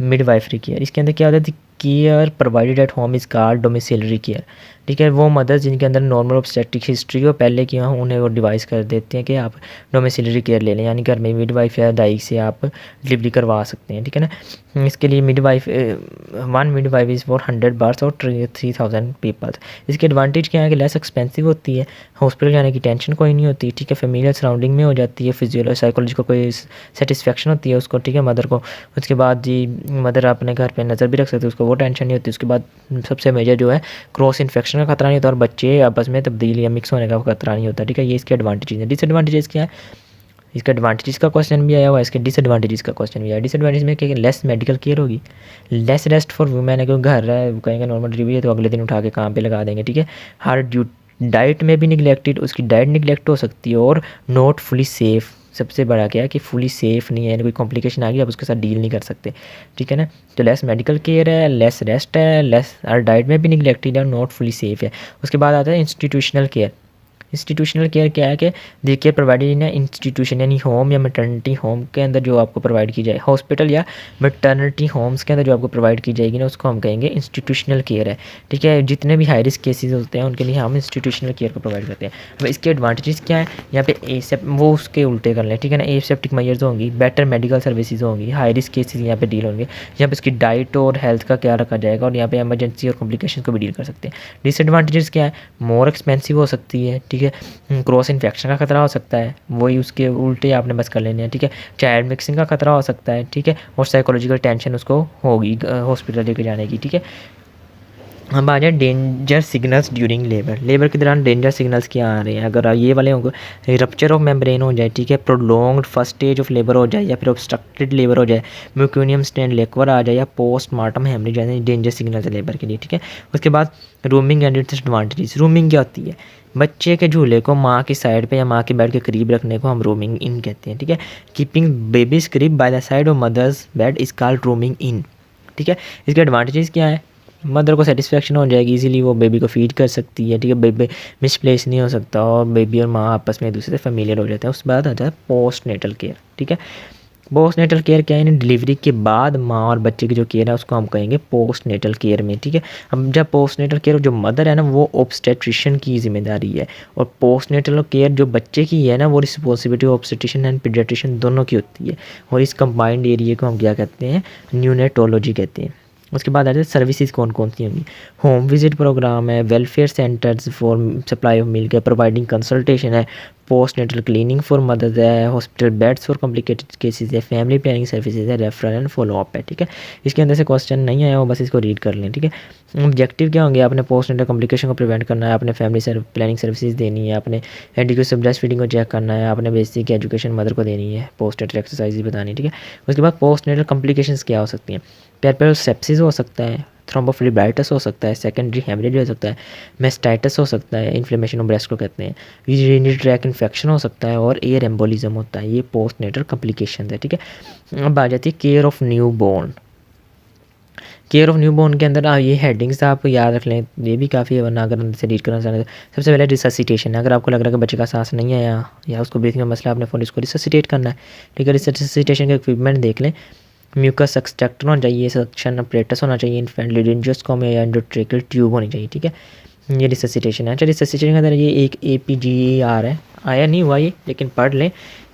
मिडवाइफरी केयर, इसके अंदर क्या होता है? Care provided at home is called domiciliary care, ठीक है। वो मदर्स जिनके अंदर नॉर्मल ऑब्स्टेट्रिक हिस्ट्री हो पहले की, वहाँ उन्हें वो डिवाइस कर देते हैं कि आप डोमिसिलरी केयर ले लें, यानी घर में मिडवाइफ या दाई से आप डिलीवरी करवा सकते हैं, ठीक है ना। इसके लिए one midwife is for 100 birth और 3000 पीपल्स। इसके एडवांटेज क्या है कि लेस एक्सपेंसिव होती है, हॉस्पिटल जाने की टेंशन कोई नहीं होती, ठीक है। फेमिलियल सराउंडिंग में हो जाती है, फिजियोलॉजी साइकोलॉजिकल कोई सेटिस्फेक्शन होती है उसको, ठीक है, मदर को। उसके बाद जी मदर अपने घर पे नज़र भी रख सकते हैं, उसको वो टेंशन नहीं होती। उसके बाद सबसे मेजर जो है क्रॉस इन्फेक्शन का खतरा नहीं होता, और बच्चे आपस में तब्दील या मिक्स होने का खतरा नहीं होता, ठीक है। ये इसके एडवांटेजेस हैं। डिसएडवांटेजेस क्या है? इसका एडवांटेजेस का क्वेश्चन भी आया हुआ है, इसके डिसएडवांटेजेस का क्वेश्चन भी आया। डिसएडवांटेज में क्या? लेस मेडिकल केयर होगी, लेस रेस्ट फॉर वुमेन है, क्योंकि घर है, कहेंगे नॉर्मल डिलीवरी है तो अगले दिन उठा के काम पे लगा देंगे, ठीक है। हर डाइट में भी निगलेक्टेड, उसकी डाइट निगलेक्ट हो सकती है, और नॉट फुली सेफ़। सबसे बड़ा क्या है कि फुली सेफ़ नहीं है, यानी कोई कॉम्प्लिकेशन आ गई आप उसके साथ डील नहीं कर सकते, ठीक है ना। तो लेस मेडिकल केयर है, लेस रेस्ट है, लेस और डाइट में भी निगलेक्टेड है, और नॉट फुली सेफ़ है। उसके बाद आता है इंस्टीट्यूशनल केयर। इंस्टीट्यूशनल केयर क्या है कि दी केयर प्रोवाइडेड इन इंस्टीट्यूशन, यानी होम या मैटरनिटी होम के अंदर जो आपको प्रोवाइड की जाए, हॉस्पिटल या मैटरनिटी होम्स के अंदर जो आपको प्रोवाइड की जाएगी ना, उसको हम कहेंगे इंस्टीट्यूशनल केयर है, ठीक है। जितने भी हाई रिस्क केसेस होते हैं उनके लिए हम इंस्टीट्यूशनल केयर को प्रोवाइड करते हैं। अब इसके एडवांटेजेस क्या है? यहाँ पे वो उसके उल्टे कर लें, ठीक है ना। एसेप्टिक मेजर्स होंगी, बेटर मेडिकल सर्विसेज होंगी, हाई रिस्क केसेस यहाँ पे डील होंगे, यहाँ पे इसकी डाइट और हेल्थ का क्या रखा जाएगा, और यहाँ पे एमरजेंसी और कॉम्प्लिकेशन को भी डील कर सकते हैं। डिसएडवांटेजेस क्या है? मोर एक्सपेंसिव हो सकती है, ठीक है। क्रॉस इन्फेक्शन का खतरा हो सकता है, वही उसके उल्टे आपने बस कर लेने हैं, ठीक है। चाइल्ड मिक्सिंग का खतरा हो सकता है, ठीक है। और साइकोलॉजिकल टेंशन उसको होगी हॉस्पिटल लेके जाने की, ठीक है। हम आ जाए डेंजर सिग्नल्स ड्यूरिंग लेबर के दौरान डेंजर सिग्नल्स क्या आ रहे हैं? अगर ये वाले होंगे, रप्चर ऑफ मेम्ब्रेन हो जाए, ठीक है, prolonged first stage of labour हो जाए, या फिर ऑब्स्ट्रक्टेड लेबर हो जाए, म्यूकोनियम स्टेन लेक्वर आ जाए, या पोस्टमार्टम हेमरेज, यानी डेंजर सिग्नल्स है लेबर के लिए, ठीक है। उसके बाद rooming and its advantages. Rooming क्या होती है? बच्चे के झूले को माँ की साइड पे या माँ के बेड के करीब रखने को हम रूमिंग इन कहते हैं, ठीक है। Keeping babies crib by the side of mother's bed is called rooming in, ठीक है। इसके एडवांटेजेस क्या है? मदर को सेटिस्फेक्शन हो जाएगी, इजीली वो बेबी को फीड कर सकती है, ठीक है, बेबी मिसप्लेस नहीं हो सकता और बेबी और माँ आपस में एक दूसरे से फेमिलियर हो जाते हैं। उसके बाद आता है पोस्ट नेटल केयर, ठीक है। पोस्ट नेटल केयर क्या है, डिलीवरी के बाद माँ और बच्चे की जो केयर है उसको हम कहेंगे पोस्ट नेटल केयर में, ठीक है। अब जब पोस्ट नेटल केयर जो मदर है ना वो ऑब्स्टेट्रिशियन की जिम्मेदारी है, और पोस्ट नेटल केयर जो बच्चे की है ना वो रिस्पॉन्सिबिलिटी ऑब्स्टेट्रिशियन एंड पीडियाट्रिशियन दोनों की होती है, और इस कंबाइंड एरिया को हम क्या कहते हैं, न्यूनेटोलॉजी कहते हैं। उसके बाद आते हैं सर्विसेज कौन कौन सी होंगी, होम विजिट प्रोग्राम है, welfare centres for supply of milk है, प्रोवाइडिंग कंसल्टेशन है, post natal cleaning for mothers है, hospital beds for complicated cases है, फैमिली प्लानिंग सर्विसेज है, रेफरल एंड फॉलो अप है, ठीक है। इसके अंदर से क्वेश्चन नहीं आया हो, बस इसको रीड कर लें, ठीक है। ऑब्जेक्टिव क्या होंगे, आपने पोस्ट नेटल कॉम्प्लिकेशन को प्रिवेंट करना है, आपने फैमिली प्लानिंग सर्विसेज देनी है, आपने एडिक्वेट ब्रेस्ट फीडिंग को चेक करना है, आपने बेसिक एजुकेशन मदर को देनी है, पोस्ट नेटल एक्सरसाइज बतानी है, ठीक है। उसके बाद पोस्ट नेटल कॉम्प्लिकेशंस क्या हो सकती हैं, पेरिफेरल सेप्सिस हो सकता है, थ्रोम्बोफ्लेबाइटिस हो सकता है, सेकेंडरी हेमरेज हो सकता है, मेस्टाइटिस हो सकता है, इन्फ्लेमेशन ऑफ ब्रेस्ट को कहते हैं, यूरिनरी ट्रैक इन्फेक्शन हो सकता है, और एयर एम्बोलिज्म होता है। ये पोस्ट नेटल कॉम्प्लिकेशन है, ठीक है। अब आ जाती है care of new born. Care of new born के अंदर ये हेडिंग्स आप याद रख लें, ये भी काफ़ी है, वरना अगर अंदर से रीड करना चाहते हैं। सबसे पहले रिससिटेशन है, अगर आपको लग रहा है कि बच्चे का सांस नहीं आया या उसको ब्रीथिंग में मसला, आपने फ़ोन इसको रिससिटेट करना है, ठीक है। रिससिटेशन का इक्विपमेंट देख लें, म्यूकस एक्सट्रैक्टर होना चाहिए, सक्शन अपरेटस होना चाहिए, इन्फेंट लेरिंजियोस्कोम या एंडोट्रेकियल ट्यूब होनी चाहिए, ठीक है। ये रिससिटेशन है। अच्छा, रिससिटेशन के अंदर ये एक APGER है, आया नहीं हुआ ये, लेकिन पढ़ लें।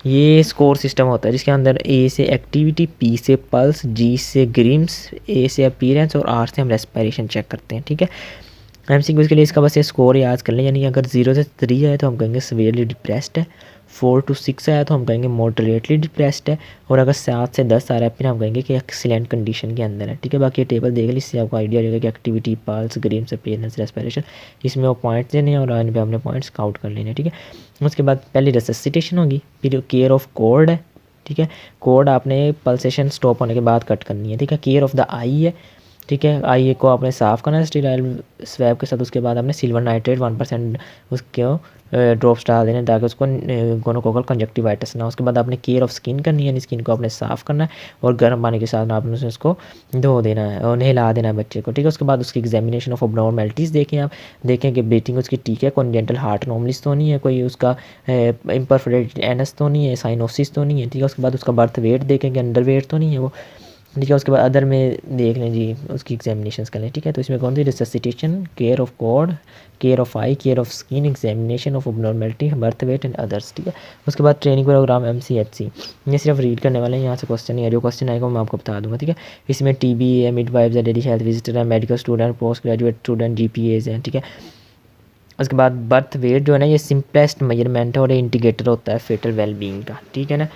ये स्कोर सिस्टम होता है जिसके अंदर A से एक्टिविटी, P से पल्स, G से ग्रीम्स, A से अपीयरेंस और R से हम रेस्पिरेशन चेक करते हैं, ठीक है। MCQ के लिए इसका बस ये स्कोर याद कर लें, यानी अगर 0 से 3 आए तो हम कहेंगे सीवियरली डिप्रेस्ड है, 4 to 6 आया तो हम कहेंगे मॉडरेटली डिप्रेस्ड है, और अगर 7 से 10 आ रहा है फिर हम कहेंगे कि एक्सीलेंट कंडीशन के अंदर है, ठीक है। बाकी ये टेबल देख ली, इससे आपको आइडिया रहेगा कि एक्टिविटी, पल्स, ग्रीम्स, अपीयरेंस, रेस्पिरेशन, इसमें वो पॉइंट्स देने हैं और आने पे हमने पॉइंट्स काउंट कर लेने हैं, ठीक है। उसके बाद पहले रिससिटेशन होगी, फिर केयर ऑफ कॉर्ड है, ठीक है। कॉर्ड आपने पल्सेशन स्टॉप होने के बाद कट करनी है, ठीक है। केयर ऑफ द आई है, ठीक है। आई को आपने साफ़ करना है स्टीराइल स्वैब के साथ, उसके बाद आपने सिल्वर नाइट्रेट 1% उसको ड्रॉप्स डाल देने ताकि उसको गोनोकोकल कंजक्टिवाइटिस ना। उसके बाद आपने केयर ऑफ स्किन करनी है, स्किन को आपने साफ़ करना है और गर्म पानी के साथ आपने उसको धो देना है और नहला देना है बच्चे को, ठीक है। उसके बाद उसकी एग्जामिनेशन ऑफ अबनॉर्मैलिटीज़ देखें, आप देखें कि ब्रीथिंग उसकी ठीक है, कॉन्जेंटल हार्ट अनोमलीज तो नहीं है, कोई उसका इम्परफोरेटेड एनस तो नहीं है, साइनोसिस तो नहीं है, ठीक है। उसके बाद उसका बर्थ वेट देखें कि अंडर वेट तो नहीं है वो, ठीक है। उसके बाद अदर में देख लें जी, उसकी एग्जामिनेशन कर लें, ठीक है। तो इसमें कौन सी resuscitation, care of cord, care of eye, care of skin, examination of abnormality, birth weight and others, ठीक है। उसके बाद ट्रेनिंग प्रोग्राम MCHC, ये सिर्फ रीड करने वाले हैं, यहाँ से क्वेश्चन नहीं है, जो क्वेश्चन आएगा मैं आपको बता दूँगा, ठीक है। इसमें TB है, मिडवाइफ्स है, डेली हेल्थ विजिटर है, medical student, post graduate student, GPAs हैं, ठीक है। उसके बाद बर्थ वेट जो है ना ये सिंपलेस्ट मेजरमेंट है और इंडिकेटर होता है फेटल वेलबींग का, ठीक है ना।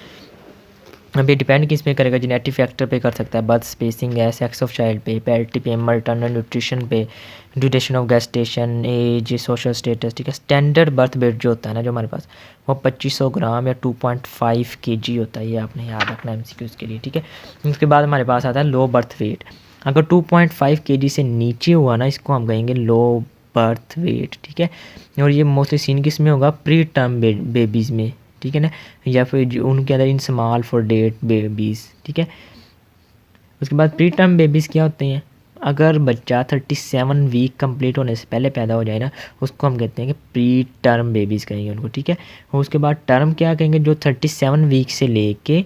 अब ये डिपेंड किस पे करेगा, जेनेटिक फैक्टर पे कर सकता है, बर्थ स्पेसिंग है, सेक्स ऑफ चाइल्ड पे, पैरिटी पे, मल्टर्नल न्यूट्रिशन पे, duration of gestation, age, social status, ठीक है। स्टैंडर्ड बर्थ वेट जो होता है ना जो हमारे पास वो 2500 ग्राम या 2.5 kg होता है, ये आपने याद रखना MCQs के लिए, ठीक है। उसके बाद हमारे पास आता है लो बर्थ वेट, अगर 2.5 kg से नीचे हुआ ना इसको हम कहेंगे लो बर्थ वेट, ठीक है। और ये मोस्टली सीन किस में होगा, प्री टर्म बेबीज़ में, ठीक है ना, या फिर उनके अंदर in small for date babies, ठीक है। उसके बाद प्री टर्म बेबीज़ क्या होते हैं, अगर बच्चा 37 वीक कंप्लीट होने से पहले पैदा हो जाए ना उसको हम कहते हैं कि प्री टर्म बेबीज़ कहेंगे उनको, ठीक है। और उसके बाद टर्म क्या कहेंगे, जो 37 वीक से लेके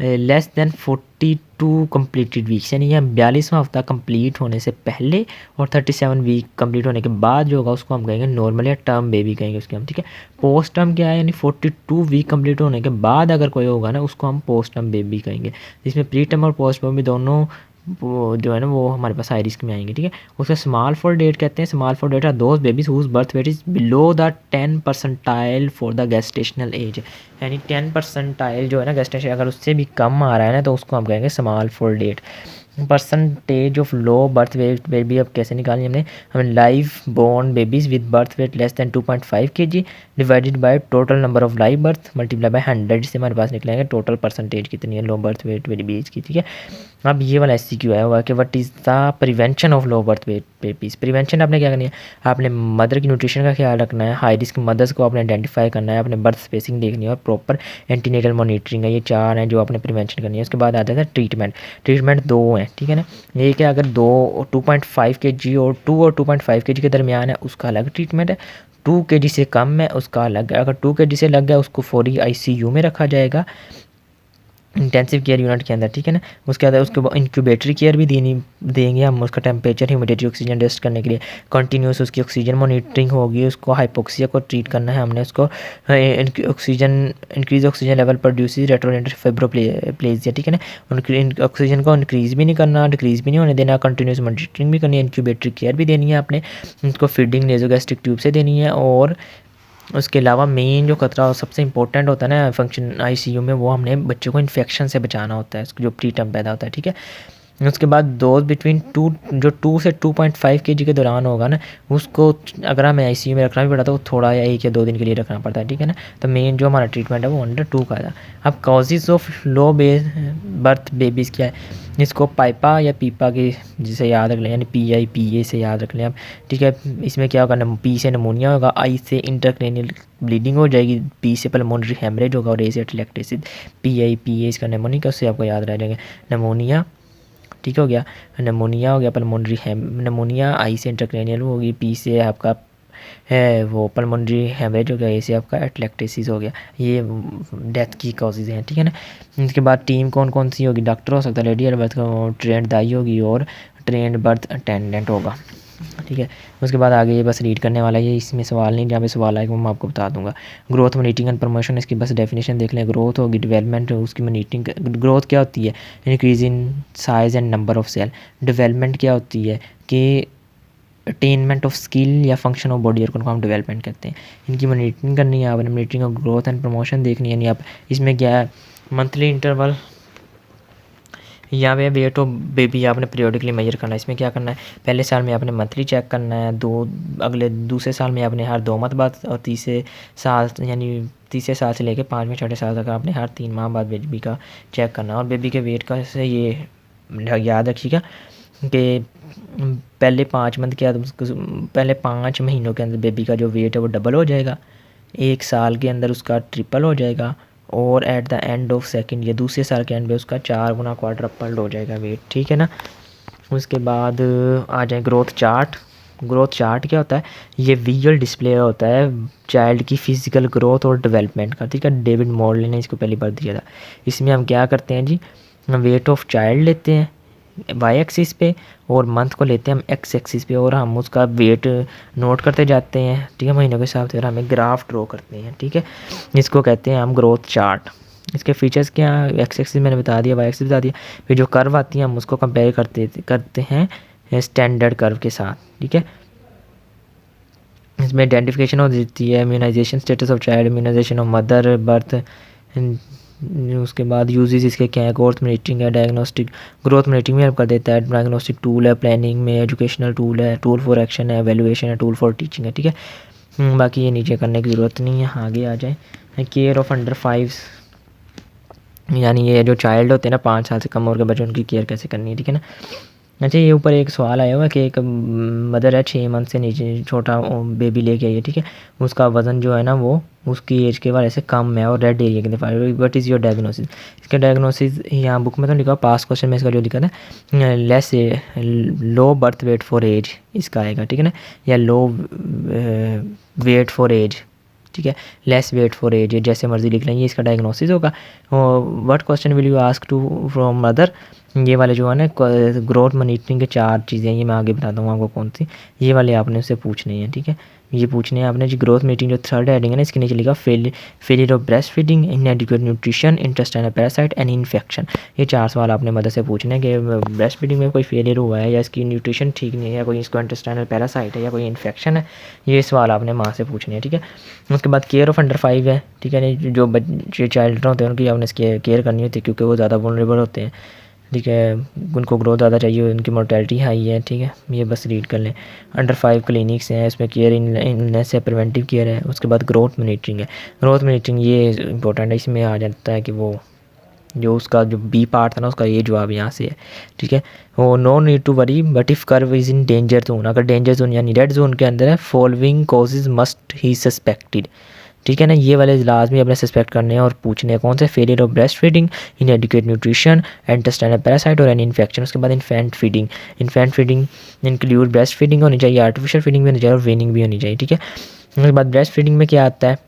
लेस दैन 42 कम्प्लीटेड वीक्स, यानी यह 42वां हफ्ता कंप्लीट होने से पहले और 37 वीक कंप्लीट होने के बाद जो होगा उसको हम कहेंगे नॉर्मल या टर्म बेबी कहेंगे उसके हम, ठीक है। पोस्ट टर्म क्या है, यानी 42 वीक कंप्लीट होने के बाद अगर कोई होगा ना उसको हम पोस्ट टर्म बेबी कहेंगे, जिसमें प्री टर्म और पोस्ट टर्म भी दोनों वो जो है ना वो हमारे पास हाई रिस्क में आएंगे, ठीक है। उसका स्मॉल फॉर डेट कहते हैं, small for date are those babies whose birth weight is below the 10 percentile for the gestational age, यानी 10 परसेंटाइल जो है ना गेस्टेशन अगर उससे भी कम आ रहा है ना तो उसको हम कहेंगे small for date. Percentage of low birth weight baby अब कैसे निकालेंगे हमें live born babies with birth weight less than 2.5 kg divided by total number of live birth multiply by 100 से हमारे पास निकलेंगे टोटल परसेंटेज कितनी है लो बर्थ वेट बेबीज़ की, ठीक है। अब ये वाला SCQ आया हुआ है कि what is the prevention of low birth wait babies. Prevention आपने क्या करनी है, आपने मदर की न्यूट्रिशन का ख्याल रखना है, हाई रिस्क मदर्स को आपने आइडेंटिफाई करना है, आपने बर्थ स्पेसिंग देखनी है और प्रॉपर एंटीनेटल मॉनिटरिंग है, ये 4 हैं जो आपने प्रिवेंशन करनी है। उसके बाद आता है ट्रीटमेंट, ट्रीटमेंट 2 हैं, ठीक है ना। एक है अगर 2.5 kg और 2.5 kg के दरमियान है उसका अलग ट्रीटमेंट है, 2 kg से कम है उसका अलग है। अगर 2 kg से लग गया उसको फौरी ICU में रखा जाएगा, इंटेंसिव केयर यूनिट के अंदर, ठीक है ना। उसके बाद उसको इंक्यूबेटरी केयर भी देंगे हम, उसका टेम्परेचर, ह्यूमिडिटी, ऑक्सीजन टेस्ट करने के लिए कंटिन्यूस उसकी ऑक्सीजन मॉनिटरिंग होगी। उसको हाइपोक्सिया को ट्रीट करना है हमने, उसको oxygen increase oxygen level produces retrodental fibroplasia, ठीक है ना। ऑक्सीजन को इंक्रीज़ भी नहीं करना, डिक्रीज़ भी नहीं होने देना, कंटिन्यूस मॉनिटरिंग भी करनी है, इंक्यूबेटरी केयर भी देनी है आपने, उसको फीडिंग नेज़ोगैस्ट्रिक ट्यूब से देनी है। और उसके अलावा मेन जो खतरा और सबसे इंपॉर्टेंट होता है ना फंक्शन ICU में, वो हमने बच्चों को इन्फेक्शन से बचाना होता है, जो प्री टर्म पैदा होता है, ठीक है। उसके बाद डोज बिटवीन 2 से 2.5 kg के दौरान होगा ना, उसको अगर हमें ICU में रखना भी पड़ा तो वो थोड़ा या 1 या 2 दिन के लिए रखना पड़ता है, ठीक है ना। तो मेन जो हमारा ट्रीटमेंट है वो अंडर 2 का था। अब causes of low birth babies क्या है, इसको पाइपा या पीपा के जिसे याद रख लें, यानी PIPA से याद रख लें आप, ठीक है। इसमें क्या होगा, P से नमोनिया होगा, I से इंटरक्रेनियल ब्लीडिंग हो जाएगी, P से पल्मोनरी हेमरेज होगा और A से टेलेक्टेसिस। PIPA इसका नेमोनिक, उससे आपको याद रह जाएगा नमोनिया, ठीक हो गया। नमोनिया हो गया, पल्मोनरी नमोनिया, I से इंटरक्रेनियल होगी, P से आपका है वो पल्मोनरी हेमरेज हो गया, A से आपका एटलेक्टेसिस हो गया। ये डेथ की कॉजेज़ हैं, ठीक है ना। इसके बाद टीम कौन कौन सी होगी, डॉक्टर हो सकता है, रेडियल बर्थ का ट्रेंड दाई होगी और ट्रेंड बर्थ अटेंडेंट होगा, ठीक है। उसके बाद आगे ये बस रीड करने वाला है, ये इसमें सवाल नहीं, जहाँ पे सवाल आएगा वो मैं आपको बता दूंगा। ग्रोथ, मॉनिटरिंग एंड प्रमोशन, इसकी बस डेफिनेशन देख लें। ग्रोथ होगी, डेवलपमेंट उसकी मॉनिटरिंग। ग्रोथ क्या होती है, increase in size and number of cell. Development क्या होती है कि अटेनमेंट ऑफ स्किल या फंक्शन ऑफ बॉडी को हम डेवलपमेंट करते हैं। इनकी मॉनिटरिंग करनी है आपने, monitoring of growth and promotion देखनी है। यानी आप इसमें क्या है, मंथली इंटरवल यहाँ पे वेट ऑफ बेबी आपने पीरियोडिकली मेजर करना है। इसमें क्या करना है, पहले साल में आपने मंथली चेक करना है, दूसरे साल में आपने हर 2 माह बाद, और तीसरे साल से लेकर 5वें 6ठे साल तक आपने हर 3 माह बाद बेबी का चेक करना है। और बेबी के वेट का से ये याद रखिएगा कि पहले 5 मंथ के पहले 5 महीनों के अंदर बेबी का जो वेट है वो डबल हो जाएगा, 1 साल के अंदर उसका ट्रिपल हो जाएगा, और at the end of second या दूसरे साल के एंड पे उसका 4 गुना क्वाड्रपल्ड हो जाएगा वेट, ठीक है ना। उसके बाद आ जाए ग्रोथ चार्ट। ग्रोथ चार्ट क्या होता है, ये विजुअल डिस्प्ले होता है चाइल्ड की फिजिकल ग्रोथ और डेवलपमेंट का, ठीक है। डेविड मॉडल ने इसको पहली बार दिया था। इसमें हम क्या करते हैं जी, वेट ऑफ चाइल्ड लेते हैं Y एक्सिस पे और मंथ को लेते हैं हम X एक्सिस पे, और हम उसका वेट नोट करते जाते हैं, ठीक है, महीनों के हिसाब से, और हमें ग्राफ ड्रॉ करते हैं, ठीक है। इसको कहते हैं हम ग्रोथ चार्ट। इसके फीचर्स क्या हैं, X एक्सिस मैंने बता दिया, Y एक्सिस बता दिया। फिर जो कर्व आती है हम उसको कंपेयर करते हैं स्टैंडर्ड कर्व के साथ, ठीक है। इसमें आइडेंटिफिकेशन हो जाती है, immunisation status of child, immunisation of mother, birth. उसके बाद यूजेस इसके क्या है, ग्रोथ मॉनिटरिंग है, डायग्नोस्टिक, ग्रोथ मॉनिटरिंग में हेल्प कर देता है, डायग्नोस्टिक टूल है, प्लानिंग में, एजुकेशनल टूल है, टूल फॉर एक्शन है, एवेल्युएशन है, टूल फॉर टीचिंग है, ठीक है। बाकी ये नीचे करने की ज़रूरत नहीं है, आगे आ जाए। केयर ऑफ अंडर 5, यानी ये जो चाइल्ड होते हैं ना 5 साल से कम उम्र के बच्चे, उनकी केयर कैसे करनी है, ठीक है ना। अच्छा, ये ऊपर एक सवाल आया हुआ है कि एक मदर है 6 मंथ से नीचे छोटा बेबी लेके आई है, ठीक है। उसका वज़न जो है ना वो उसकी एज के वाले से कम है और रेड एरिया के दफा, वट इज़ योर डायग्नोसिस। इसका डायग्नोसिस यहाँ बुक में तो लिखा, पास क्वेश्चन में इसका जो लिखा था less low birth weight for age इसका आएगा, ठीक है ना, या लो वेट फॉर एज, ठीक है, लेस वेट फॉर एज, जैसे मर्जी लिख लें, ये इसका डायग्नोसिस होगा। What question will you ask to from mother, ये वाले जो है ना ग्रोथ मॉनिटरिंग के 4 चीज़ें, ये मैं आगे बताता हूँ आपको कौन सी, ये वाले आपने उससे पूछने हैं, ठीक है। ये पूछने हैं आपने जी। ग्रोथ मीटिंग जो थर्ड हेडिंग है ना, इसके नीचे लिखा failure of breast feeding, इनएडिक्वेट nutrition, intestinal parasite and infection. ये 4 सवाल आपने मदद से पूछने हैं कि ब्रेस्ट फीडिंग में कोई फेलियर हुआ है, या इसकी न्यूट्रिशन ठीक नहीं है, या कोई इसको इंटेस्टाइनल पैरासाइट है, या कोई इन्फेक्शन है। ये सवाल आपने माँ से पूछने हैं, ठीक है। उसके बाद केयर ऑफ अंडर 5 है, ठीक है। जो बच्चे चाइल्ड होते हैं उनकी आपने केयर करनी होती है, क्योंकि वो ज़्यादा वल्नरेबल होते हैं, ठीक है, उनको ग्रोथ ज़्यादा चाहिए, उनकी मोर्टेलिटी हाई है, ठीक है। ये बस रीड कर लें। अंडर 5 क्लिनिक्स हैं, इसमें केयर इलनेस है, प्रिवेंटिव केयर है। उसके बाद ग्रोथ मॉनिटरिंग है। ग्रोथ मॉनिटरिंग ये इंपॉर्टेंट है, इसमें आ जाता है कि वो जो उसका जो बी पार्ट था ना उसका ये जवाब यहाँ से है, ठीक है। वो no need to worry but if curve is in danger zone, अगर डेंजर जोन यानी रेड जोन के अंदर है, following causes must be suspected, ठीक है ना। ये वाले लाजमी अपने सस्पेक्ट करने हैं और पूछने हैं। कौन से? Failure of breast feeding, इनएडिक्वेट nutrition, intestinal parasite और एनी इन्फेक्शन। उसके बाद infant feeding. Infant feeding include breast feeding होनी चाहिए, आर्टिफिशियल फीडिंग भी होनी चाहिए और वेनिंग भी होनी चाहिए, ठीक है। उसके बाद ब्रेस्ट फीडिंग में क्या आता है?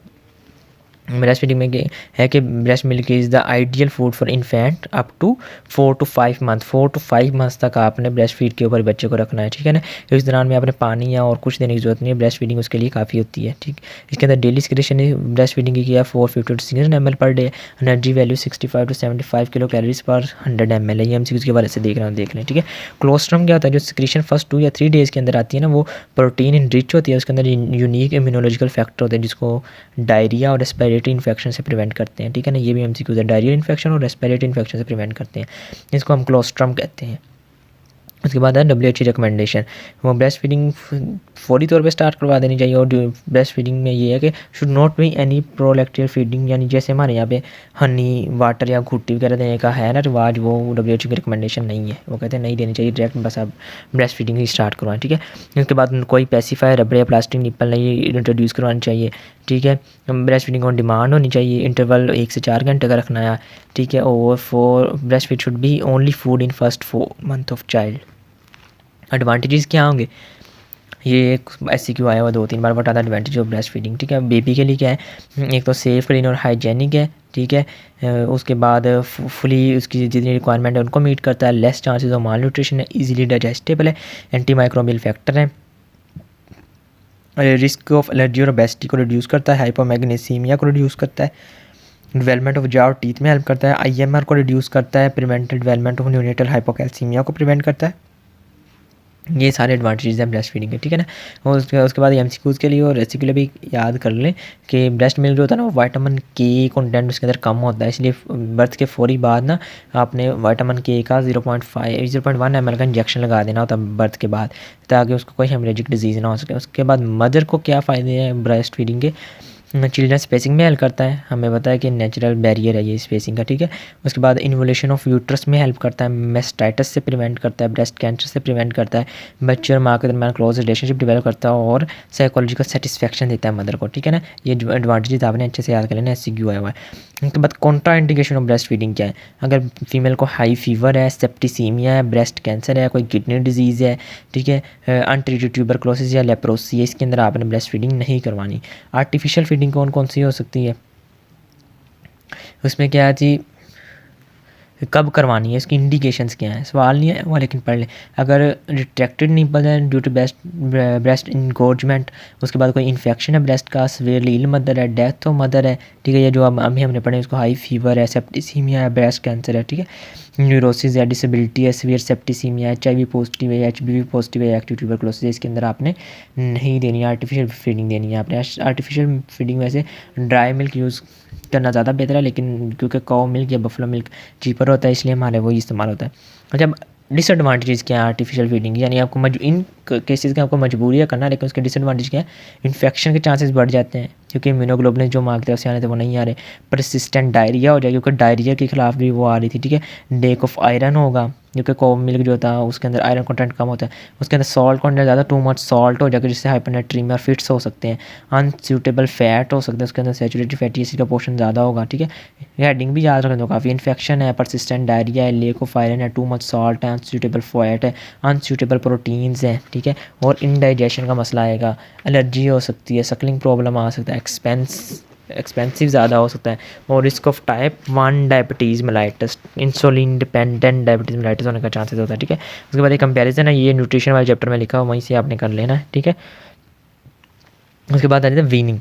ब्रेस्ट फीडिंग में है कि breast milk is the ideal food for infant up to 4 to 5 month. 4 to 5 months तक आपने ब्रेस्ट फीड के ऊपर बच्चे को रखना है, ठीक है ना। इस दौरान में आपने पानी या और कुछ देने की जरूरत नहीं है, ब्रेस्ट फीडिंग उसके लिए काफ़ी होती है, ठीक। इसके अंदर डेली सिक्रेशन ब्रेस्ट फीडिंग की किया 450 to 600 ml per day. Energy value 65 to 75 kilo calories पर 100 ml है। ये MCQ के बारे से देख रहे हैं, देख लें, ठीक है। क्लोस्ट्रम क्या होता है? जो सिक्रेशन फर्स्ट 2 या 3 डेज़ के अंदर आती है ना, वो प्रोटीन इनरिच होती है। उसके अंदर यूनिक इम्यूनोलॉजिकल फैक्टर होते हैं जिसको डायरिया और रेस्पिरेटरी इन्फेक्शन से प्रिवेंट करते हैं, ठीक है ना। ये भी MCQ है, डायरिया इन्फेक्शन और रेस्पिरेटरी इन्फेक्शन से प्रिवेंट करते हैं, इसको हम क्लोस्ट्रम कहते हैं। उसके बाद है WHO रिकमेंडेशन। वो ब्रेस्ट फीडिंग फौरी तौर पे स्टार्ट करवा देनी चाहिए। और ब्रेस्ट फीडिंग में ये है कि should not be any prolactive feeding, यानी जैसे हमारे यहाँ पे हनी वाटर या घुट्टी वगैरह देने का है ना रिवाज, वो WHO की रिकमेंडेशन नहीं है। वो कहते हैं नहीं देनी चाहिए, डायरेक्ट बस आप ब्रेस्ट फीडिंग ही स्टार्ट करवाएं, ठीक है। उसके बाद कोई पेसिफायर, रबर या प्लास्टिक निप्पल नहीं इंट्रोड्यूस करवानी चाहिए, ठीक है। ब्रेस्ट फीडिंग ऑन डिमांड होनी चाहिए। इंटरवल 1 से 4 घंटे का रखना है, ठीक है। और for breast feed should B only food in first 4 month of child. Advantages क्या होंगे? ये एक SCQ आया हुआ 2-3 बार बताता है एडवांटेज ऑफ ब्रेस्ट फीडिंग, ठीक है। बेबी के लिए क्या है? एक तो सेफ, क्लीन और हाइजेनिक है, ठीक है। उसके बाद फुली उसकी जितनी रिक्वायरमेंट है उनको मीट करता है। Less chances of mall nutrition है, ईजिली डाइजेस्टेबल है, एंटी माइक्रोबियल फैक्टर है, रिस्क ऑफ एलर्जी और ओबेसिटी को रिड्यूस करता है, हाइपोमैग्नीसीमिया को रिड्यूस करता है, डेवलपमेंट ऑफ जॉ और टीथ में हेल्प करता है, IMR को रिड्यूस करता है, prevent development of neonatal hypocalcaemia को प्रिवेंट करता है। ये सारे एडवांटेजेस हैं ब्रेस्ट फीडिंग के, ठीक है ना। और उसके बाद MCQs के लिए और रेसिपी के लिए भी याद कर लें कि ब्रेस्ट मिल्क जो होता है ना, वो विटामिन K कंटेंट उसके अंदर कम होता है, इसलिए बर्थ के फौरी बाद ना आपने विटामिन K का 0.1 ml का इंजेक्शन लगा देना होता है बर्थ के बाद, ताकि उसको कोई हेमरेजिक डिजीज़ ना हो सके। उसके बाद मदर को क्या फ़ायदे हैं ब्रेस्ट फीडिंग के? चिल्ड्रन स्पेसिंग में हेल्प करता है, हमें पता है कि नेचुरल बैरियर है ये स्पेसिंग का, ठीक है। उसके बाद इन्वोल्यूशन ऑफ यूट्रस में हेल्प करता है, मेस्टाइटिस से प्रिवेंट करता है, ब्रेस्ट कैंसर से प्रिवेंट करता है, बच्चे और माँ के दरमियान क्लोज रिलेशनशिप डेवलप करता है और साइकोलॉजिकल सेटिस्फैक्शन देता है मदर को, ठीक है ना। ये एडवांटेजेस आपने अच्छे से याद कर लेना, SCQ आया हुआ है। उसके बाद Contra indication of breast feeding क्या है? अगर फीमेल को हाई फीवर है, सेप्टिसीमिया है, ब्रेस्ट कैंसर है, कोई किडनी डिजीज़ है, ठीक है, अनट्रीटेड ट्यूबरक्लोसिस या लेप्रोसी है, इसके अंदर आपने ब्रेस्ट फीडिंग नहीं करवानी। आर्टिफिशियल फीडिंग कौन कौन सी हो सकती है? उसमें क्या है जी, कब करवानी है, इसकी इंडिकेशंस क्या हैं? सवाल नहीं है वो, लेकिन पढ़ लें। अगर रिट्रैक्टेड निपल है ड्यू टू ब्रेस्ट इंगोर्जमेंट, उसके बाद कोई इन्फेक्शन है ब्रेस्ट का, सीवियरली इल मदर है, डेथ ऑफ मदर है, ठीक है। ये जो अभी हमने पढ़े उसको हाई फीवर है, सेप्टिसीमिया है, ब्रेस्ट कैंसर है, ठीक है, न्यूरोसिस है, डिसेबिलिटी है, सीवियर सेप्टिसीमिया है, HIV पॉजिटिव है, HBV पॉजिटिव है, एक्टिव ट्यूबरक्लोसिस है, इसके अंदर आपने नहीं देनी है, आर्टिफिशियल फीडिंग देनी है आपने। आर्टिफिशियल फीडिंग वैसे ड्राई मिल्क यूज़ करना ज़्यादा बेहतर है, लेकिन क्योंकि काऊ मिल्क या बफलो मिल्क चीपर होता है, इसलिए हमारे वो इस्तेमाल होता है। अच्छा, डिसएडवांटेजेस क्या है आर्टिफिशियल फीडिंग, यानी आपको इन केसेस के आपको मजबूरी है करना, लेकिन उसके डिसएडवांटेज क्या है? इन्फेक्शन के चांसेस बढ़ जाते हैं क्योंकि इम्यूनोग्लोबुलिन जो माँ की तरफ से आने थे वो नहीं आ रहे। परसिस्टेंट डायरिया हो जाएगी, क्योंकि डायरिया के खिलाफ भी वो आ रही थी, ठीक है। लेक ऑफ आयरन होगा, क्योंकि काऊ मिल्क जो था उसके अंदर आयरन कंटेंट कम होता है। उसके अंदर सॉल्ट कंटेंट ज़्यादा, टू मच सॉल्ट हो जाएगा जिससे हाइपरनेट्रीमिया और फिट्स हो सकते हैं। अनसूटेबल फैट हो सकता है, उसके अंदर सैचुरेटेड फैटी एसिड का पोर्शन ज़्यादा होगा, ठीक है। हेडिंग भी याद रखना दो काफ़ी। इन्फेक्शन है, परसिस्टेंट डायरिया है, लेक ऑफ आयरन है, टू मच सॉल्ट है, अनसूटेबल फैट है, अनसूटेबल प्रोटीन्स हैं, ठीक है। और इनडाइजेशन का मसला आएगा, एलर्जी हो सकती है, सकलिंग प्रॉब्लम आ सकता है, एक्सपेंसिव ज़्यादा हो सकता है, और risk of type 1 diabetes mellitus, insulin dependent diabetes mellitus होने का चांसेस होता है, ठीक है। उसके बाद एक कंपैरिजन है, ये न्यूट्रिशन वाले चैप्टर में लिखा हुआ, वहीं से आपने कर लेना है, ठीक है। उसके बाद आ जाता है वीनिंग।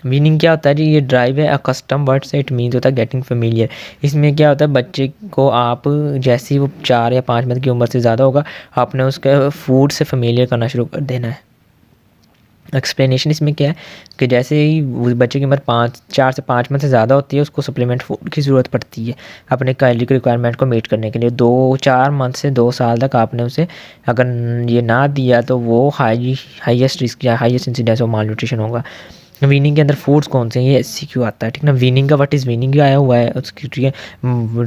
वीनिंग क्या होता है जी? ये ड्राइव है, अ कस्टम वर्ड से इट मीन्स होता है गेटिंग फेमिलियर। इसमें क्या होता है, बच्चे को आप जैसे ही वो 4 या 5 मंथ की उम्र से ज़्यादा होगा, आपने उसके फूड से फेमिलियर करना शुरू कर देना है। एक्सप्लेनेशन इसमें क्या है कि जैसे ही बच्चे की उम्र 4 से 5 मंथ से ज़्यादा होती है, उसको सप्लीमेंट फूड की ज़रूरत पड़ती है अपने कैलोरी की रिक्वायरमेंट को मीट करने के लिए। 4 मंथ से 2 साल तक आपने उसे अगर ये ना दिया तो वो हाईएस्ट रिस्क या highest incidence of mall nutrition होगा। वीनिंग के अंदर फूड्स कौन से हैं, ये एससीक्यू आता है, ठीक है ना। वीनिंग का व्हाट इज़ वीनिंग आया हुआ है उसकी, ठीक है।